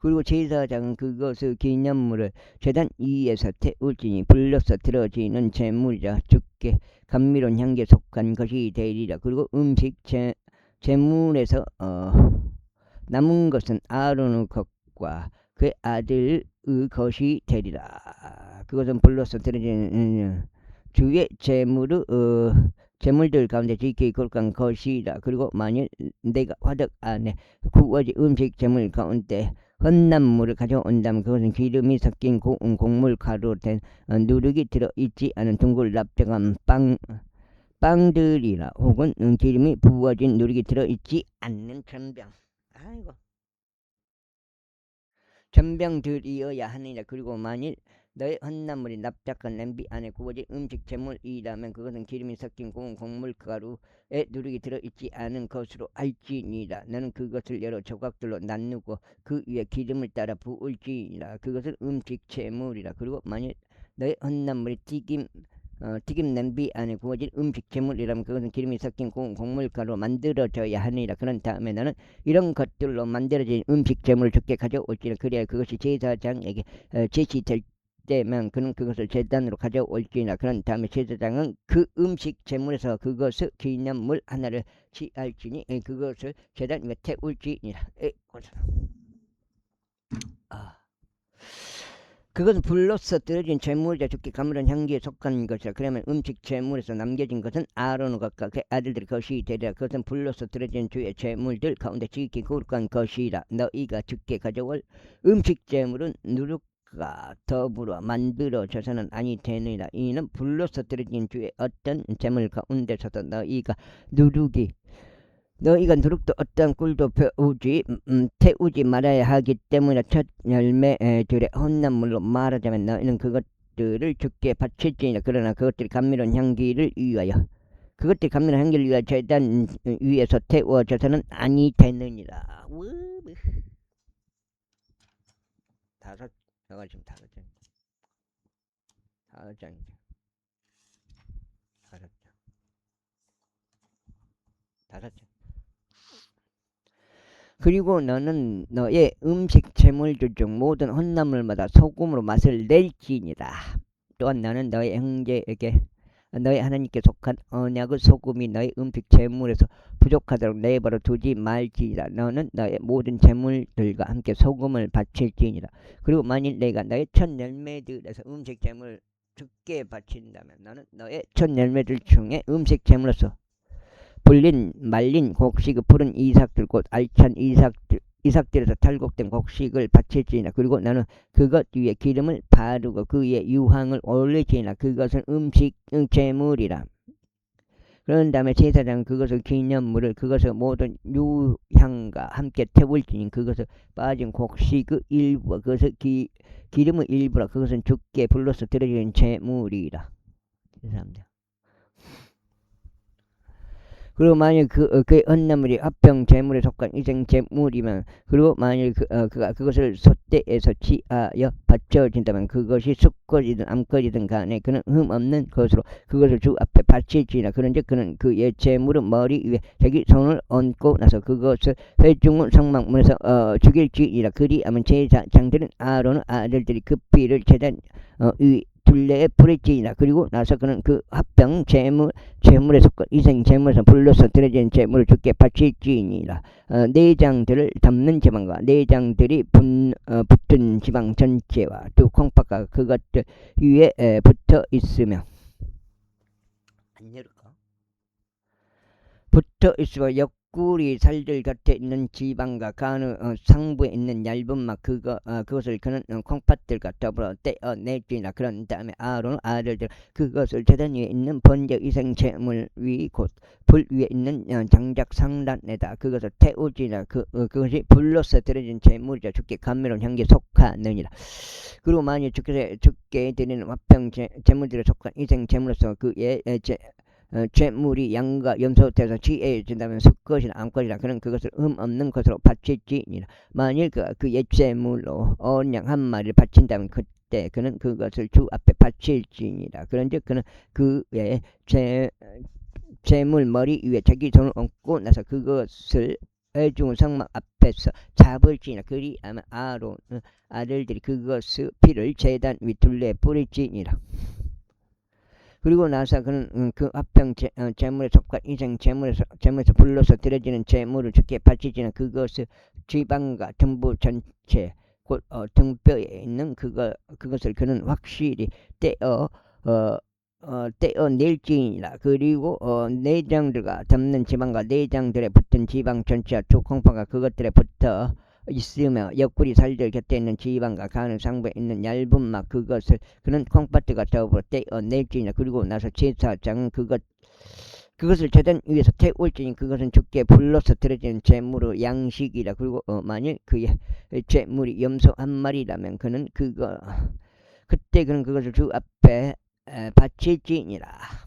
그리고 제사장은 그것의 기념물을 제단 위에서 태울지니 불러서 들어지는 제물이라 주께 감미로운 향기에 속한 것이 되리라. 그리고 음식 제물에서 남은 것은 아론의 것과 그의 아들의 것이 되리라. 그것은 불러서 들어지는 주의 제물들 가운데 지키 거룩한 것이라. 그리고 만일 내가 화덕 안에 구워진 음식 제물 가운데 헛난물을 가져온다면 그것은 기름이 섞인 곡물 가루로 된 누룩이 들어있지 않은 둥글 납작한 빵들이라. 혹은 기름이 부어진 누룩이 들어있지 않는 전병들이어야 하느니라. 그리고 만일 너의 헛난물이 납작한 냄비 안에 구워진 음식 제물이라면 그것은 기름이 섞인 곡물 가루에 누룩이 들어있지 않은 것으로 알지니라. 너는 그것을 여러 조각들로 나누고 그 위에 기름을 따라 부을지니라. 그것은 음식 제물이라. 그리고 만일 너의 헛난물이 튀김 냄비 안에 구워진 음식 제물이라면 그것은 기름이 섞인 곡물 가루로 만들어져야 하느니라. 그런 다음에 너는 이런 것들로 만들어진 음식 제물을 주께 가져올지라. 그래야 그것이 제사장에게 제시될 때면 그는 그것을 제단으로 가져올지나. 그런 다음에 제사장은 그 음식 제물에서 그것을 기념물 하나를 취할지니 그것을 제단 위에 태울지니라. 그것은 불로서 떨어진 제물이자 주께 감미로운 향기에 속한 것이라. 그러면 음식 제물에서 남겨진 것은 아론의 것과 그 아들들의 것이 되리라. 그것은 불로서 떨어진 주의 제물들 가운데 지키 거룩한 것이라. 너희가 주께 가져올 음식 제물은 누룩과 더불어 만들어져서는 아니 되느니라. 이는 불로서 떨어진 주의 어떤 제물 가운데서도 너희가 누룩도 어떠한 꿀도 태우지 말아야 하기 때문에 첫 열매들의 혼난물로 말하자면 너희는 그것들을 주께 바칠지니라. 그러나 그것들이 감미로운 향기를 위하여 제단 위에서 태워져서는 아니 되느니라. 내가 지금 다섯 장. 그리고 너는 너의 음식 제물들 중 모든 혼나물마다 소금으로 맛을 낼지니라. 또한 너는 너의 형제에게 너희 하나님께 속한 언약의 소금이 너희 음식 제물에서 부족하도록 내버려 두지 말지니라. 너는 너의 모든 제물들과 함께 소금을 바칠지니라. 그리고 만일 내가 너의 첫 열매들에서 음식 제물을 주께 바친다면 너는 너의 첫 열매들 중에 음식 제물로서 불린 말린 곡식의 푸른 이삭들 곧 알찬 이삭들에서 탈곡된 곡식을 바칠지니라. 그리고 나는 그것 위에 기름을 바르고 그 위에 유황을 올릴지니라. 그것은 음식 제물이라. 그런 다음에 제사장은 그것을 기념물을 그것을 모든 유향과 함께 태울지니 그것을 빠진 곡식의 일부와 그것을 기름의 일부라. 그것은 주께 불로서 드려지는 제물이라. 죄송합니다. 그리고 만일 그의 헌나물이 합병 제물에 속한 이생 제물이면, 그리고 만일 그가 그것을 솥대에서 취하여 바쳐진다면 그것이 숫것이든 암것이든 간에 그는 흠 없는 것으로 그것을 주 앞에 바칠지니라. 그런즉 그는 그의 제물은 머리 위에 자기 손을 얹고 나서 그것을 회중문 성막문에서 죽일지니라. 그리하면 제사장들은 아론의 아들들이 그 피를 제단 위 둘레에 뿌릴지니라. 그리고 나서 그는 그 합병 제물에 속한 이생 제물에서 불러서 드려진 제물을 주께 바칠지니라. 내장들을 담는 지방과 내장들이 붙은 지방 전체와 두 콩팥과 그것들 위에 붙어 있으며 옆구리 살들 곁에 있는 지방과 간의 상부에 있는 얇은 막 그것을 그는 콩팥들과 더불어 떼어낼지니라. 그런 다음에 아론의 아들들 그것을 제단 위에 있는 번제 이생 제물 위 곧 불 위에 있는 장작 상단에다 그것을 태우지니라. 그것이 불로서 드려진 제물이라. 주께 감미로운 향기에 속하느니라. 그리고 만일 주께 죽게 드리는 화평 재물들에 속한 이생 재물로서 그의 재물이 양과 염소돼서 취해진다면 수것이나 암것이나 그런 그것을 없는 것으로 바칠지니라. 만일 그 옛재물로 어린 양 한 마리를 바친다면 그때 그는 그것을 주 앞에 바칠지니라. 그런즉 그는 그의 재물 머리 위에 자기 손을 얹고 나서 그것을 회중 성막 앞에서 잡을지니라. 그리하면 아론 아들들이 그것의 피를 제단 위 둘레에 뿌릴지니라. 그리고 나서 그는 그 화평 재물에 속한 이생 재물에서 불러서 드려지는 재물을 주께 바치지는 그것의 지방과 등부 전체 곧 등뼈에 있는 그것을 그는 확실히 떼어낼지니라. 그리고 내장들과 덮는 지방과 내장들에 붙은 지방 전체와 두 콩팥과 그것들에 붙어 있으며 옆구리 살들 곁에 있는 지방과 가는 상부에 있는 얇은 막 그것을 그는 콩팥들과 더불어 떼어낼지니라. 그리고 나서 제사장은 그것을 제단 위에서 태울지니 그것은 주께 불러서 드려지는 재물의 양식이라. 그리고 만일 그의 재물이 염소 한 마리라면 그는 그때 그는 그것을 주 앞에 바칠지니라.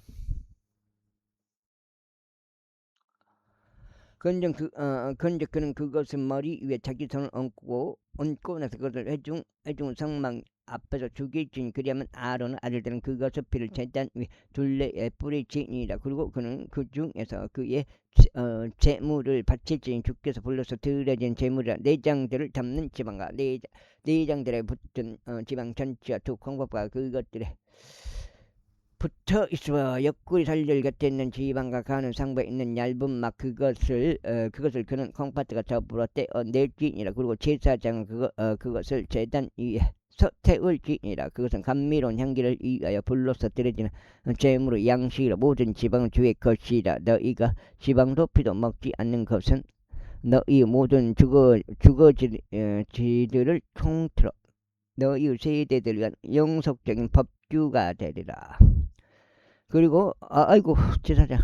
그런즉 그는 그것을 머리 위에 자기 손을 얹고 나서 그것을 회중 성막 앞에서 죽일지니. 그리하면 아론의 아들들은 그것의 피를 제단 위 둘레에 뿌릴지니라. 그리고 그는 그 중에서 그의 재물을 바칠지니 주께서 불러서 드려진 재물이라. 내장들을 담는 지방과 내장들에 붙은 지방 전체와 두 콩팥과 그것들에 붙어 있어 옆구리 살들 곁에 있는 지방과 가는 상부에 있는 얇은 막 그것을 그는 콩팥과 더불어 떼어낼지니라. 그리고 제사장은 그것을 제단 위에 태울지니라. 그것은 감미로운 향기를 위하여 불로서 드려지는 재물의 양식이라. 모든 지방은 주의 것이라. 너희가 지방도 피도 먹지 않는 것은 너희 모든 주거지들을 통틀어 너희 세대들을 위한 영속적인 법규가 되리라. 그리고 아이고 제사장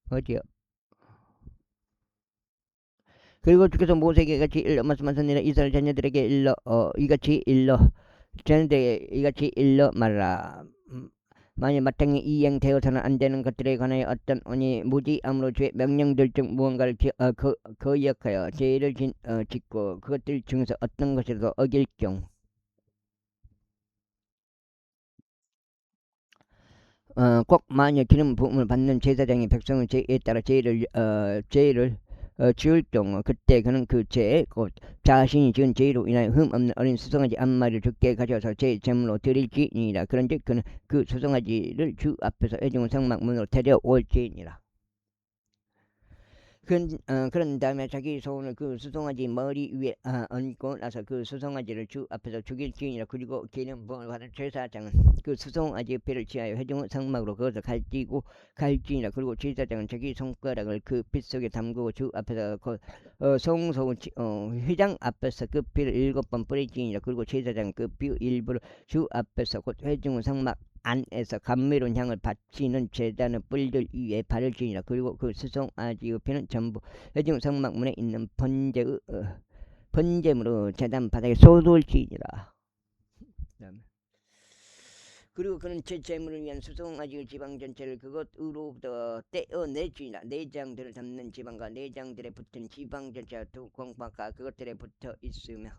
어디요? 그리고 주께서 모세에게 이같이 일러 말씀하셨느니라. 이스라엘 자녀들에게 이같이 일러 말하라. 만일 마땅히 이행되어서는 안 되는 것들에 관하여 어떤 언이 무지함으로 주의 명령들 중 무언가를 거역하여 죄를 짓고 그것들 중에서 어떤 것이라도 어길 경우 꼭 만일 기름 부음을 받는 제사장이 백성의 죄에 따라 죄를 지을 경우 그때 그는 그 죄 곧 자신이 지은 죄로 인하여 흠 없는 어린 수송아지 한 마리를 주께 가져와서 제 제물로 드릴지니라. 그런즉 그는 그 수송아지를 주 앞에서 회중 성막 문으로 데려올지니라. 그런 다음에 자기 손을 그 수송아지 머리 위에 얹고 나서 그 수송아지를 주 앞에서 죽일지니라. 그리고 기름 부음을 받은 제사장은 그 수송아지의 피를 취하여 회중 성막으로 그것을 갈지니라. 그리고 제사장은 자기 손가락을 그 피 속에 담그고 주 앞에서 성소 휘장 앞에서 그 피를 7번 뿌릴지니라. 그리고 제사장은 그 피 일부를 주 앞에서 곧 회중 성막 안에서 감미로운 향을 바치는 제단의 뿔들 위에 바를지니라. 그리고 그 수송아지의 피는 전부 회중 성막 문에 있는 번제물로 제단 바닥에 쏟을지니라. 그리고 그는 제 재물을 위한 수송아지의 지방 전체를 그것으로부터 떼어낼지니라. 내장들을 담는 지방과 내장들에 붙은 지방 전체와 두 콩팥과 그것들에 붙어 있으며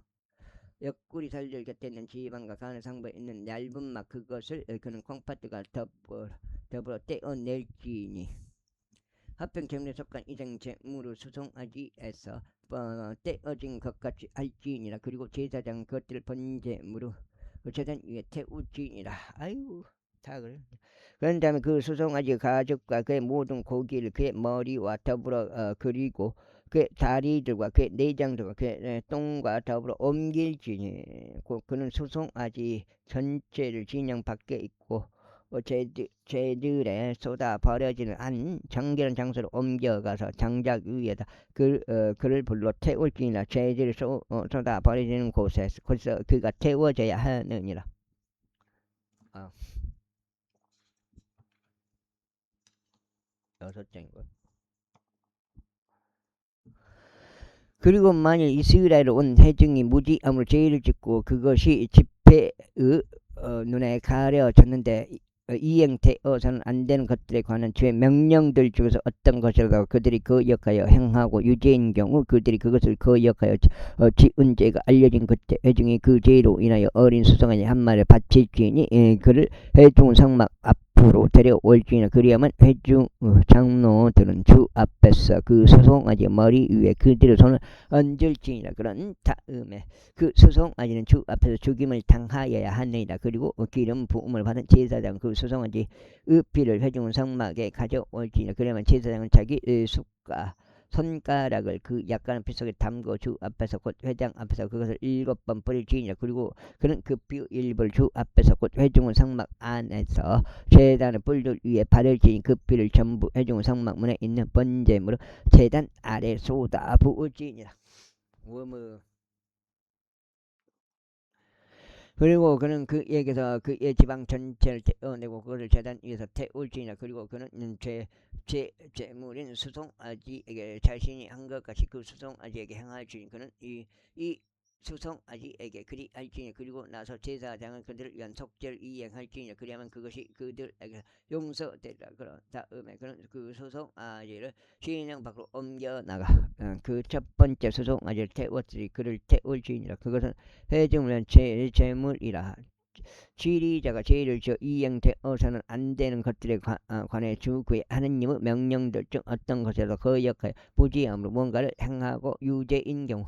옆구리 살들 곁에 있는 지방과 가는 상부에 있는 얇은 막 그것을 그는 콩팥들과 더불어 떼어낼지니. 화평 재물에 속한 이생 재물을 수송아지에서 떼어진 것 같이 할지니라. 그리고 제사장은 그것들을 번제물로 제단 위에 태울지니라. 아이고 다 그래. 그런 다음에 그 수송아지 가죽과 그의 모든 고기를 그의 머리와 더불어 그리고 그의 다리들과 그의 내장들과 그의 똥과 더불어 옮길지니. 그는 수송아지 전체를 진영 밖에 있고 쟤들의 쏟아 버려지는 한 정결한 장소로 옮겨가서 장작 위에다 그를 불러 태울지니라. 쟤들이 쏟아 버려지는 곳에서 그가 태워져야 하느니라. 여섯 장이고. 그리고 만일 이스라엘에 온 회중이 무지함으로 죄를 짓고 그것이 죄의 눈에 가려졌는데 이행되어서는 안 되는 것들에 관한 죄 명령들 중에서 어떤 것이라도 그들이 거역하여 행하고 유죄인 경우 그들이 그것을 거역하여 지은 죄가 알려진 그때 회중이 그 죄로 인하여 어린 수송아지 한 마리를 바칠지니 그를 회중 성막 앞으로 데려올지니라. 그리하면 회중 장로들은 주 앞에서 그 수송아지 머리 위에 그들의 손을 얹을지니라. 그런 다음에 그 수송아지는 주 앞에서 죽임을 당하여야 하느니라. 그리고 기름 부음을 받은 제사장 그 수송아지 피를 회중 성막에 가져올지니라. 그러면 제사장은 자기 손가락을 그 약간한 피 속에 담고 주 앞에서 곧 회장 앞에서 그것을 7번 뿌릴지니라. 그리고 그는 그 피 일부를 주 앞에서 곧 회중 성막 안에서 제단의 뿔들 위에 바를지니 그 피를 전부 회중 성막 문에 있는 번제물로 제단 아래 쏟아 부을지니라. 그리고 그는 그에게서 그의 지방 전체를 떼어내고 그것을 제단 위에서 태울지니라. 그리고 그는 제물인 수송아지에게 자신이 한 것 같이 그 수송아지에게 행할지니 그는 이 수송아지에게 그리할지니. 그리고 나서 제사장은 그들을 위한 속죄를 이행할지니 그리하면 그것이 그들에게 용서되리라. 그런 다음에 그는 그 수송아지를 시내령 밖으로 옮겨나가 그 첫 번째 수송아지를 태웠으니 그를 태울지니라. 그것은 회중을 제물이라. 지리자가 죄를 지어 이행되어서는 안 되는 것들에 관해 주 그의 하느님의 명령들 중 어떤 것에도 거역하여 무지함으로 뭔가를 행하고 유죄인 경우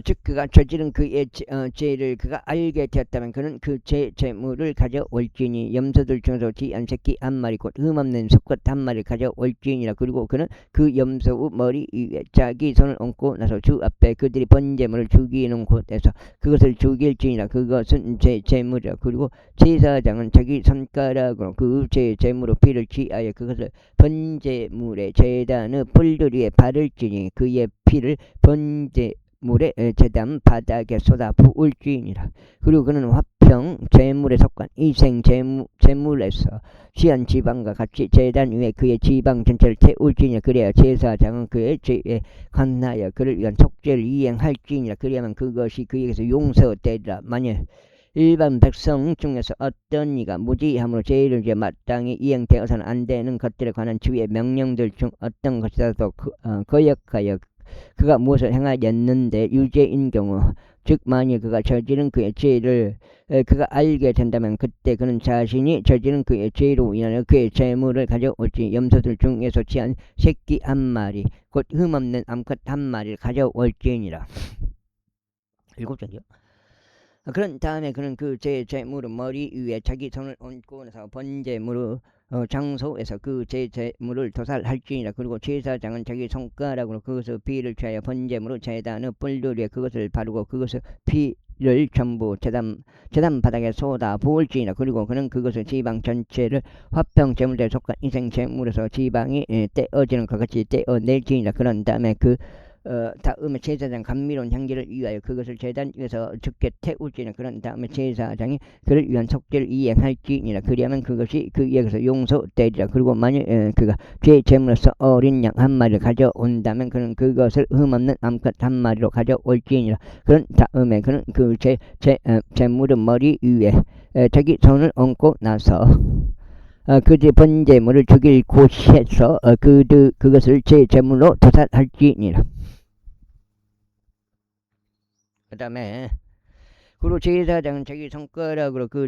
즉 그가 저지른 그의 죄를 그가 알게 되었다면 그는 그 제물을 가져올지니 염소들 중에서 귀한 새끼 한 마리 곧 흠없는 수컷 한 마리를 가져올지니라. 그리고 그는 그 염소의 머리 위에 자기 손을 얹고 나서 주 앞에 그들이 번제물을 죽이는 곳에서 그것을 죽일지니라. 그것은 제물이라. 그리고 제사장은 자기 손가락으로 그 제물의 피를 취하여 그것을 번제물의 제단의 뿔들 위에 바를지니 그의 피를 번제물의 제단 바닥에 쏟아 부을지니라. 그리고 그는 화평 제물에 속한 이생 제물에서 취한 지방과 같이 제단 위에 그의 지방 전체를 태울지니라. 그래야 제사장은 그의 죄에 관하여 그를 위한 속죄를 이행할지니라. 그리하면 그것이 그에게서 용서되리라. 만일 일반 백성 중에서 어떤 이가 무지함으로 죄를 지어 마땅히 이행되어서는 안 되는 것들에 관한 주의 명령들 중 어떤 것이라도 거역하여 그가 무엇을 행하였는데 유죄인 경우 즉 만일 그가 저지른 그의 죄를 그가 알게 된다면 그때 그는 자신이 저지른 그의 죄로 인하여 그의 재물을 가져올지 염소들 중에서 취한 새끼 한 마리 곧 흠없는 암컷 한 마리를 가져올지니라. 7절이요. 그런 다음에 그는 그 제물의 머리 위에 자기 손을 얹고 나서 번제물의 장소에서 그 제물을 도살할지니라. 그리고 제사장은 자기 손가락으로 그것의 피를 취하여 번제물의 제단의 뿔들 위에 그것을 바르고 그것의 피를 전부 제단 바닥에 쏟아 부을지니라. 그리고 그는 그것의 지방 전체를 화평 제물에 속한 인생 제물에서 지방이 떼어지는 것 같이 떼어낼지니라. 그런 다음에 다음에 제사장 감미로운 향기를 위하여 그것을 제단 위에서 죽게 태울지니라. 그런 다음에 제사장이 그를 위한 속죄를 이행할지니라. 그리하면 그것이 그에게서 용서되리라. 그리고 만일 그가 죄 제물로서 어린 양 한 마리를 가져온다면 그는 그것을 흠없는 암컷 한 마리로 가져올지니라. 그런 다음에 그는 그 제물의 머리 위에 자기 손을 얹고 나서 그들의 번제물을 죽일 곳에서 그것을 제물로 도살할지니라. 그 다음에 그리고 제사장은 자기 손가락으로 그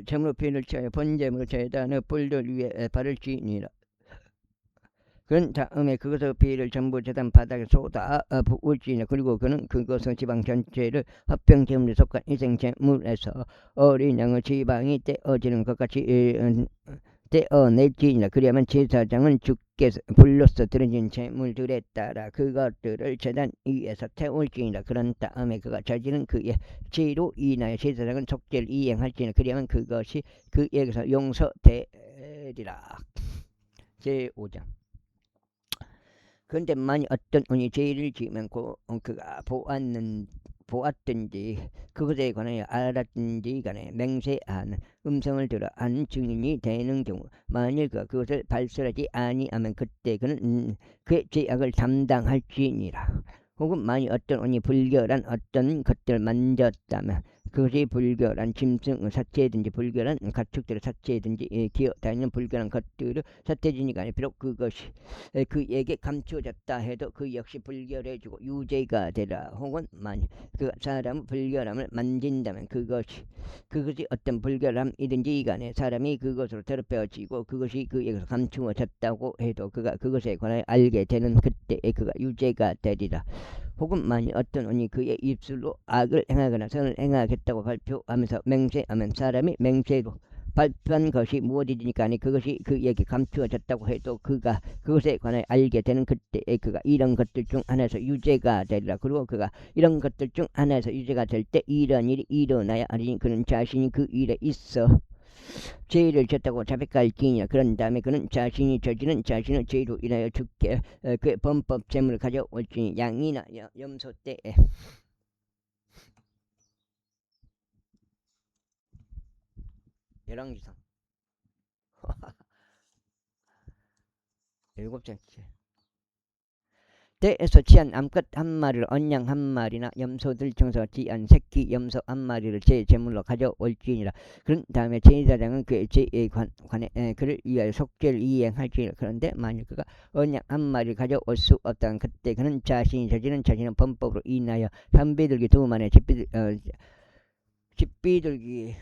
제물의 피를 취하여 번제물의 제단의 뿔들 위에 바를지니라. 그런 다음에 그것의 피를 전부 제단 바닥에 쏟아 부을지니라. 그리고 그는 그것의 지방 전체를 화평 제물에 속한 인생 제물에서 어린 양의 지방이 떼어지는 것 같이 떼어낼지니라. 그리하면 제사장은 주께서 불로써 드러진 제물들에 따라 그것들을 제단 위에서 태울지니라. 그런 다음에 그가 저지른 그의 죄로 인하여 제사장은 속죄를 이행할지니라. 그리하면 그것이 그에게서 용서되리라. 제5장. 그런데 만일 어떤 분이 죄를 지으면 그가 보았든지 그것에 관하여 알았든지 간에 맹세하는 음성을 들어 안 증인이 되는 경우 만일 그가 그것을 발설하지 아니하면 그때 그는 그의 죄악을 담당할지니라. 혹은 만일 어떤 언니 불결한 어떤 것들을 만졌다면 그것이 불결한 짐승 사체든지 불결한 가축들의 사체든지 기어다니는 불결한 것들을 사체지니까 비록 그것이 그에게 감추어졌다 해도 그 역시 불결해지고 유죄가 되라. 혹은 만일 그 사람은 불결함을 만진다면 그것이 어떤 불결함이든지 간에 사람이 그것으로 더럽혀지고 그것이 그에게서 감추어졌다고 해도 그가 그것에 관하여 알게 되는 그때에 그가 유죄가 되리라. 혹은 만일 어떤 언니 그의 입술로 악을 행하거나 선을 행하겠다고 발표하면서 맹세하면 사람이 맹세로 발표한 것이 무엇이니까 그것이 그에게 감추어졌다고 해도 그가 그것에 관하여 알게 되는 그때에 그가 이런 것들 중 하나에서 유죄가 되리라. 그리고 그가 이런 것들 중 하나에서 유죄가 될 때 이런 일이 일어나야 하리니 그는 자신이 그 일에 있어 죄를 졌다고 자백할 기니라. 그런 다음에 그는 자신이 저지른 자신의 죄로 인하여 죽게 그의 범법 재물을 가져올지니 양이나 염소 때에 열왕기상 7장째 때에서 취한 암컷 한 마리를 언양 한 마리나 염소들 중에서 취한 새끼 염소 한 마리를 제 제물로 가져올지니라. 그런 다음에 제사장은 그의 죄에 관해 그를 위하여 속죄를 이행할지니라. 그런데 만일 그가 언양 한 마리를 가져올 수 없다면 그때 그는 자신이 저지른 자신의 범법으로 인하여 삼비둘기 두 마리의 집비둘기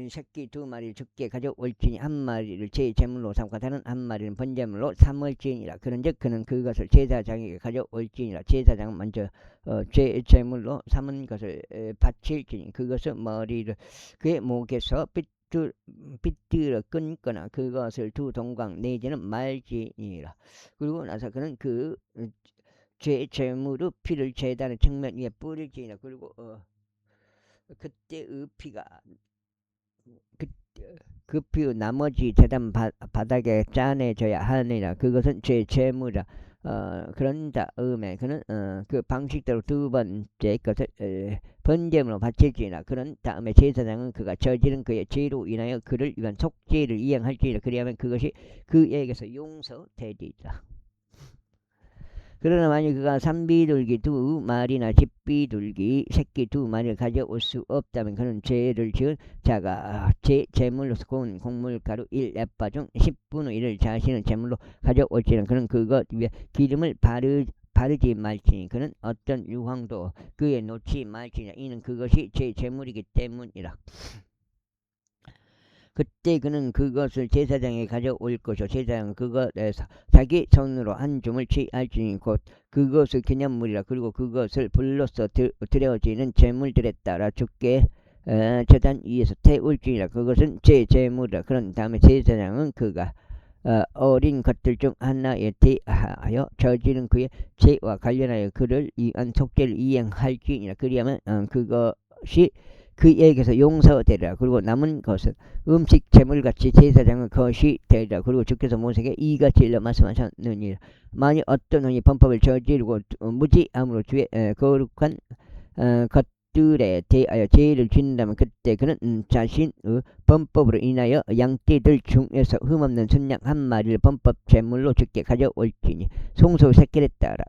새끼 두 마리를 죽게 가져올지니 한 마리를 제 제물로 삼고 다른 한 마리는 번제물로 삼을지니라. 그런즉 그는 그것을 제사장에게 가져올지니라. 제사장은 먼저 제 제물로 삼은 것을 바칠지니 그것은 머리를 그의 목에서 빗들어 끊거나 그것을 두 동강 내지는 말지니라. 그리고 나서 그는 그 제물의 피를 제단의 측면 위에 뿌릴지니라. 그리고 그때의 피가 그 피 나머지 제단 바닥에 짜내져야 하느니라. 그것은 제물이라. 그런 다음에 그는 그 방식대로 두 번째 것을 번제물로 바칠지니라. 그런 다음에 제사장은 그가 저지른 그의 죄로 인하여 그를 위한 속죄를 이행할지니라. 그리하면 그것이 그에게서 용서되리라. 그러나 만일 그가 삼비둘기 두 마리나 집비둘기 새끼 두 마리를 가져올 수 없다면 그는 죄를 지은 자가 제물로서 구운 곡물가루 1에파 중 10분의 1을 자신의 제물로 가져올지는 그는 그것 위에 기름을 바르지 말지니 그는 어떤 유황도 그에 놓지 말지니 이는 그것이 제 제물이기 때문이라. 그때 그는 그것을 제사장에 가져올 것이요 제사장은 그것에서 자기 손으로 한 줌을 취할지니 곧 그것의 기념물이라. 그리고 그것을 불로써 드려지는 제물들에 따라 주께 제단 위에서 태울지니라. 그것은 제 제물이라. 그런 다음에 제사장은 그가 어린 것들 중 하나에 대하여 저지른 그의 죄와 관련하여 그를 위한 속죄를 이행할지니라. 그리하면 그것이 그에게서 용서되리라. 그리고 남은 것은 음식 제물같이 제사장은 것이 되리라. 그리고 주께서 모세에게 이같이 일러 말씀하셨느니라. 만일 어떤 원이 범법을 저지르고 무지함으로 주의 거룩한 것들에 대하여 죄를 짓는다면 그때 그는 자신의 범법으로 인하여 양떼들 중에서 흠없는 순양 한 마리를 범법 제물로 주께 가져올지니 송소 세겔에 따라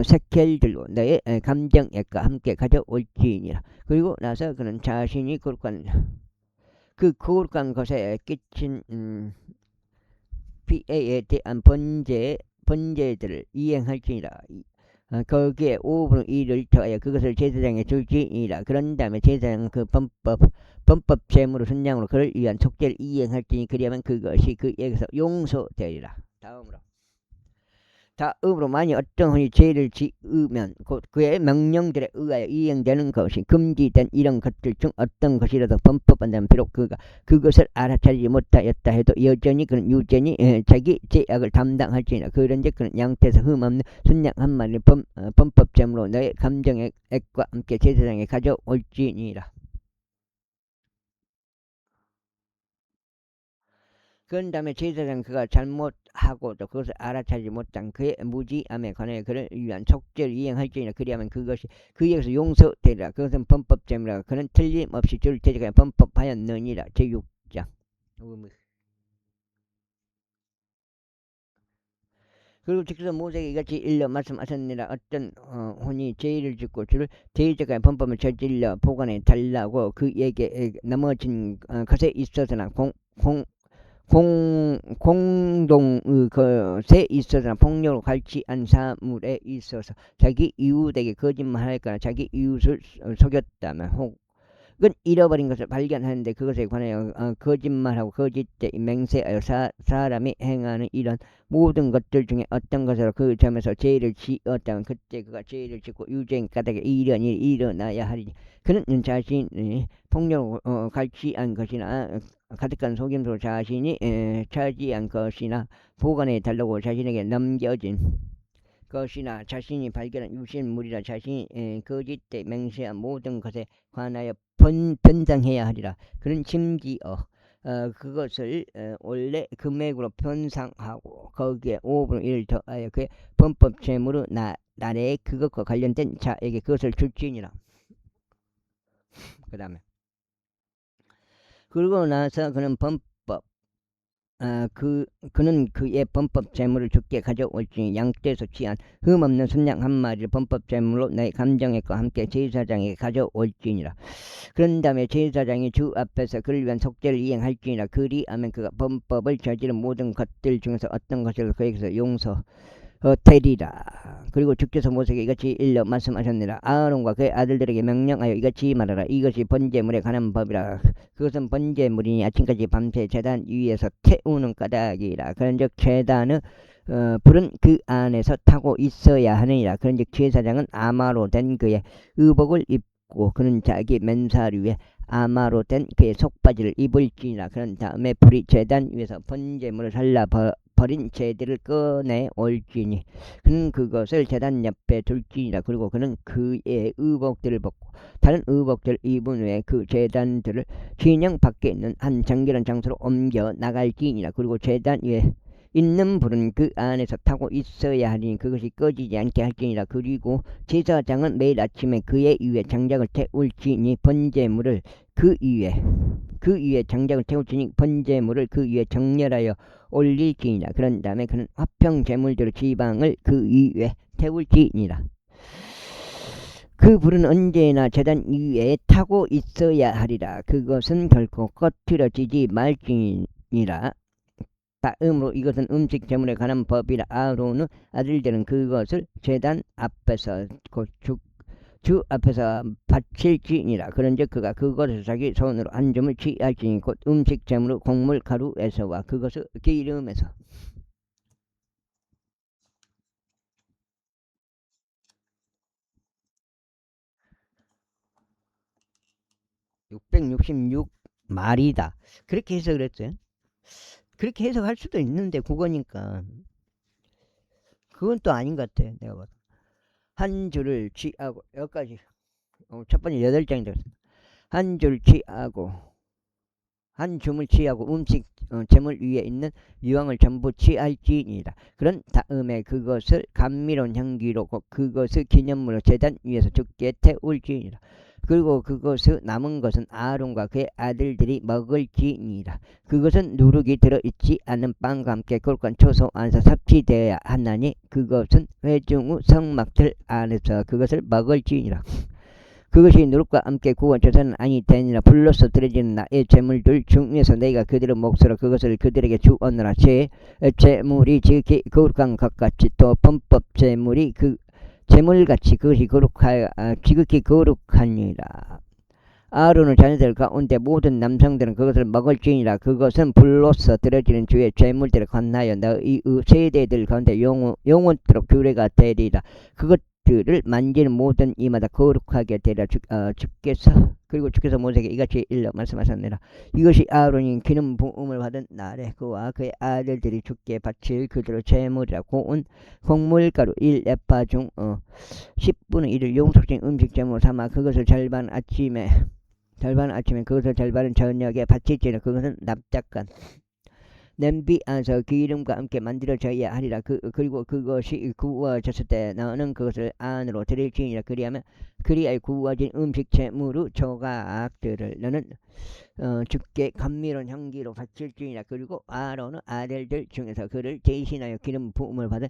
세겔들로 너의 감정액과 함께 가져올지니라. 그리고 나서 그는 자신이 거룩한 것에 끼친 피해에 대한 번제들을 이행할지니라. 거기에 5분의 1을 더하여 그것을 제사장에 줄지니라. 그런 다음에 제사장은 그 범법 제물로 순양으로 그를 위한 속죄를 이행할지니 그리하면 그것이 그에게서 용서되리라. 다음으로 만일 어떤 혼이 죄를 지으면 곧 그의 명령들에 의하여 이행되는 것이 금지된 이런 것들 중 어떤 것이라도 범법한다면 비록 그가 그것을 알아차리지 못하였다 해도 여전히 그는 유죄니 자기 죄악을 담당할지니라. 그런즉 그는 양떼에서 흠없는 순양 한 마리를 범법제물로 너의 감정액과 함께 제사장에 가져올지니라. 그런 다음에 제사장은 그가 잘못하고도 그것을 알아차리지 못한 그의 무지함에 관하여 그를 위한 속죄를 이행할지니라. 그리하면 그것이 그에게서 용서되리라. 그것은 범법제물이라. 그는 틀림없이 주를 대적하여 범법하였느니라. 제6장 그리고 직접 모세에게 이같이 일러 말씀하셨느니라. 어떤 혼이 죄를 짓고 주를 대적하여 범법을 저질러 보관해 달라고 그에게 넘어진 것에 있어서나 공동의 것에 있어서나 폭력으로 갈취한 사물에 있어서 자기 이웃에게 거짓말할거나 자기 이웃을 속였다면 혹은 잃어버린 것을 발견하는데 그것에 관하여 거짓말하고 거짓되 맹세하여 사람이 행하는 이런 모든 것들 중에 어떤 것으로 그 점에서 죄를 지었다면 그때 그가 죄를 짓고 유죄인 까닭에 이런 일이 일어나야 하리니 그는 자신이 폭력으로 갈취한 것이나 가득한 속임수로 자신이 차지한 것이나 보관해 달라고 자신에게 넘겨진 것이나 자신이 발견한 유실물이라 자신이 거짓되 맹세한 모든 것에 관하여 변상해야 하리라. 그는 심지어 그것을 원래 금액으로 변상하고 거기에 5분의 1을 더하여 그의 범법 재물로 나라에 그것과 관련된 자에게 그것을 줄지니라. 그 다음에 그러고 나서 그는 그는 그의 범법 재물을 주께 가져올지니 양떼에서 취한 흠없는 순양 한 마리를 범법 재물로 내 감정액과 함께 제사장에게 가져올지니라. 그런 다음에 제사장이 주 앞에서 그를 위한 속죄를 이행할지니라. 그리하면 그가 범법을 저지른 모든 것들 중에서 어떤 것을 그에게서 되리라. 그리고 주께서 모세에게 이같이 일러 말씀하셨느니라. 아론과 그의 아들들에게 명령하여 이같이 말하라. 이것이 번제물에 관한 법이라. 그것은 번제물이니 아침까지 밤새 제단 위에서 태우는 까닭이라. 그런즉 제단의 불은 그 안에서 타고 있어야 하느니라. 그런즉 제사장은 아마로 된 그의 의복을 입고 그는 자기 맨살 위에 아마로 된 그의 속바지를 입을지니라. 그런 다음에 불이 제단 위에서 번제물을 살라버린 제들을 꺼내 올지니 그는 그것을 제단 옆에 둘지니라. 그리고 그는 그의 의복들을 벗고 다른 의복들을 입은 후에 그 제단들을 진영 밖에 있는 한 정결한 장소로 옮겨 나갈지니라. 그리고 제단 위에 있는 불은 그 안에서 타고 있어야 하니 그것이 꺼지지 않게 할지니라. 그리고 제사장은 매일 아침에 그의 위에 장작을 태울지니 번제물을 그 위에 장작을 태울지니 번제물을 그 위에 정렬하여 올릴지니라. 그런 다음에 그는 화평 제물대로 지방을 그 위에 태울지니라. 그 불은 언제나 제단 위에 타고 있어야 하리라. 그것은 결코 꺼트려지지 말지니라. 다음으로 이것은 음식 제물에 관한 법이라. 아론의 아들들은 그것을 제단 앞에서 주 앞에서 바칠지니라. 그런즉 그가 그것을 자기 손으로 한 점을 취할지니 곧 음식 제물의 곡물 가루에서와 그것을 기름에서 666마리다. 그렇게 해석을 했어요. 그렇게 해석할 수도 있는데 국어니까 그건 또 아닌 것 같아. 내가 봐도 한 줄을 취하고 여기까지 첫 번째 8장이 되었습니다. 한 줄 취하고 한 줌을 취하고 음식 재물 위에 있는 유황을 전부 취할지니라. 그런 다음에 그것을 감미로운 향기로 그것을 기념물로 제단 위에서 주께 태울지니라. 그리고 그것의 남은 것은 아론과 그의 아들들이 먹을지니라. 그것은 누룩이 들어있지 않은 빵과 함께 거룩한 초소 안에서 섭취되어야 하나니 그것은 회중 후 성막들 안에서 그것을 먹을지니라. 그것이 누룩과 함께 구원처사는 아니 되니라. 불로서 드려지는 나의 제물들 중에서 내가 그들의 몫으로 그것을 그들에게 주었노라. 제물이 지극히 거룩한 것 같이 또 범법 제물이 그 제물같이 그것이 지극히 거룩하니라. 아론의 자녀들 가운데 모든 남성들은 그것을 먹을지니라. 그것은 불로서 드려지는 주의 제물들에 관하여 너희 세대들 가운데 영원토록 규례가 되리라. 그것들을 만지는 모든 이마다 거룩하게 되리라. 주께서 모세에게 이같이 일러 말씀하셨느니라. 이것이 아론이 기름 부음을 받은 날에 그와 그의 아들들이 주께 바칠 그들의 제물이라. 고운 곡물가루 1에파 중 10분의 1을 용속된 음식 제물로 삼아 그것을 절반 아침에 그것을 절반은 저녁에 바칠지니 그것은 납작한 냄비 안에서 기름과 함께 만들어져야 하리라. 그리고 그것이 구워졌을 때 너는 그것을 안으로 들일지니라. 그리하여 구워진 음식 재물의 조각들을 너는 주께 감미로운 향기로 바칠지니라. 그리고 아론의 아들들 중에서 그를 대신하여 기름 부음을 받은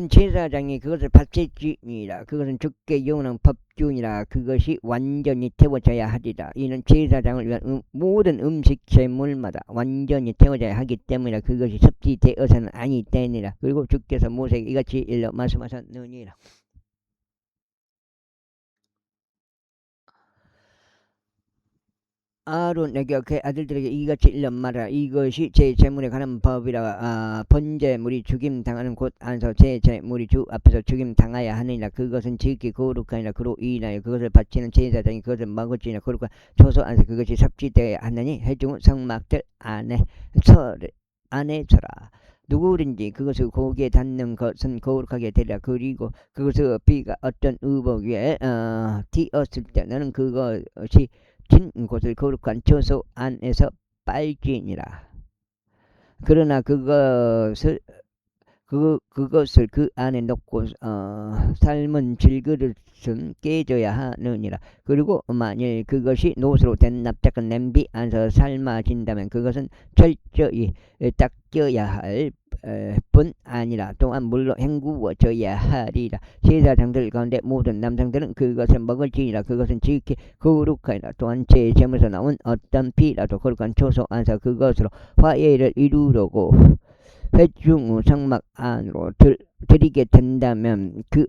제사장이 그것을 바칠지니라. 그것은 주께 영원한 법규니라. 그것이 완전히 태워져야 하리라. 이는 제사장을 위한 모든 음식 재물마다 완전히 태워져야 하기 때문이라. 그것이 섭지되어서는 아니되니라. 그리고 주께서 모세에게 이같이 일러 말씀하셨느니라. 아론에게 그 아들들에게 이같이 일러 말하라. 이것이 제 재물에 관한 법이라. 번제물이 죽임 당하는 곳 안에서 제 재물이 주 앞에서 죽임 당하여야 하느니라. 그것은 지극히 거룩하니라. 그로 인하여 그것을 바치는 제사장이 그것을 먹을지니라. 거룩한 초소 안에서 그것이 섭지되어야 하느니 회중 성막들 안에 서라. 누구든지 그것을 고기에 닿는 것은 거룩하게 되리라. 그리고 그것의 피가 어떤 의복 위에 튀었을 때 너는 그것이 진 곳을 거룩한 처소 안에서 빨지니라. 그러나 그것을 그 안에 넣고 삶은 질그릇은 깨져야 하느니라. 그리고 만일 그것이 노수로 된 납작한 냄비 안에서 삶아진다면 그것은 철저히 닦여야 할 뿐 아니라 또한 물로 헹구어져야 하리라. 제사장들 가운데 모든 남성들은 그것을 먹을지니라. 그것은 지극히 거룩하니라. 또한 제 재물에서 나온 어떤 피라도 거룩한 초소 안에서 그것으로 화해를 이루려고 회중 성막 안으로 들이게 된다면 그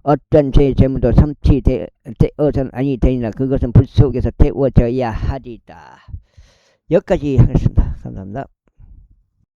어떤 제 재물도 섭취되어서는 아니 되니라. 그것은 불 속에서 태워져야 하리라. 여기까지 하겠습니다. 감사합니다.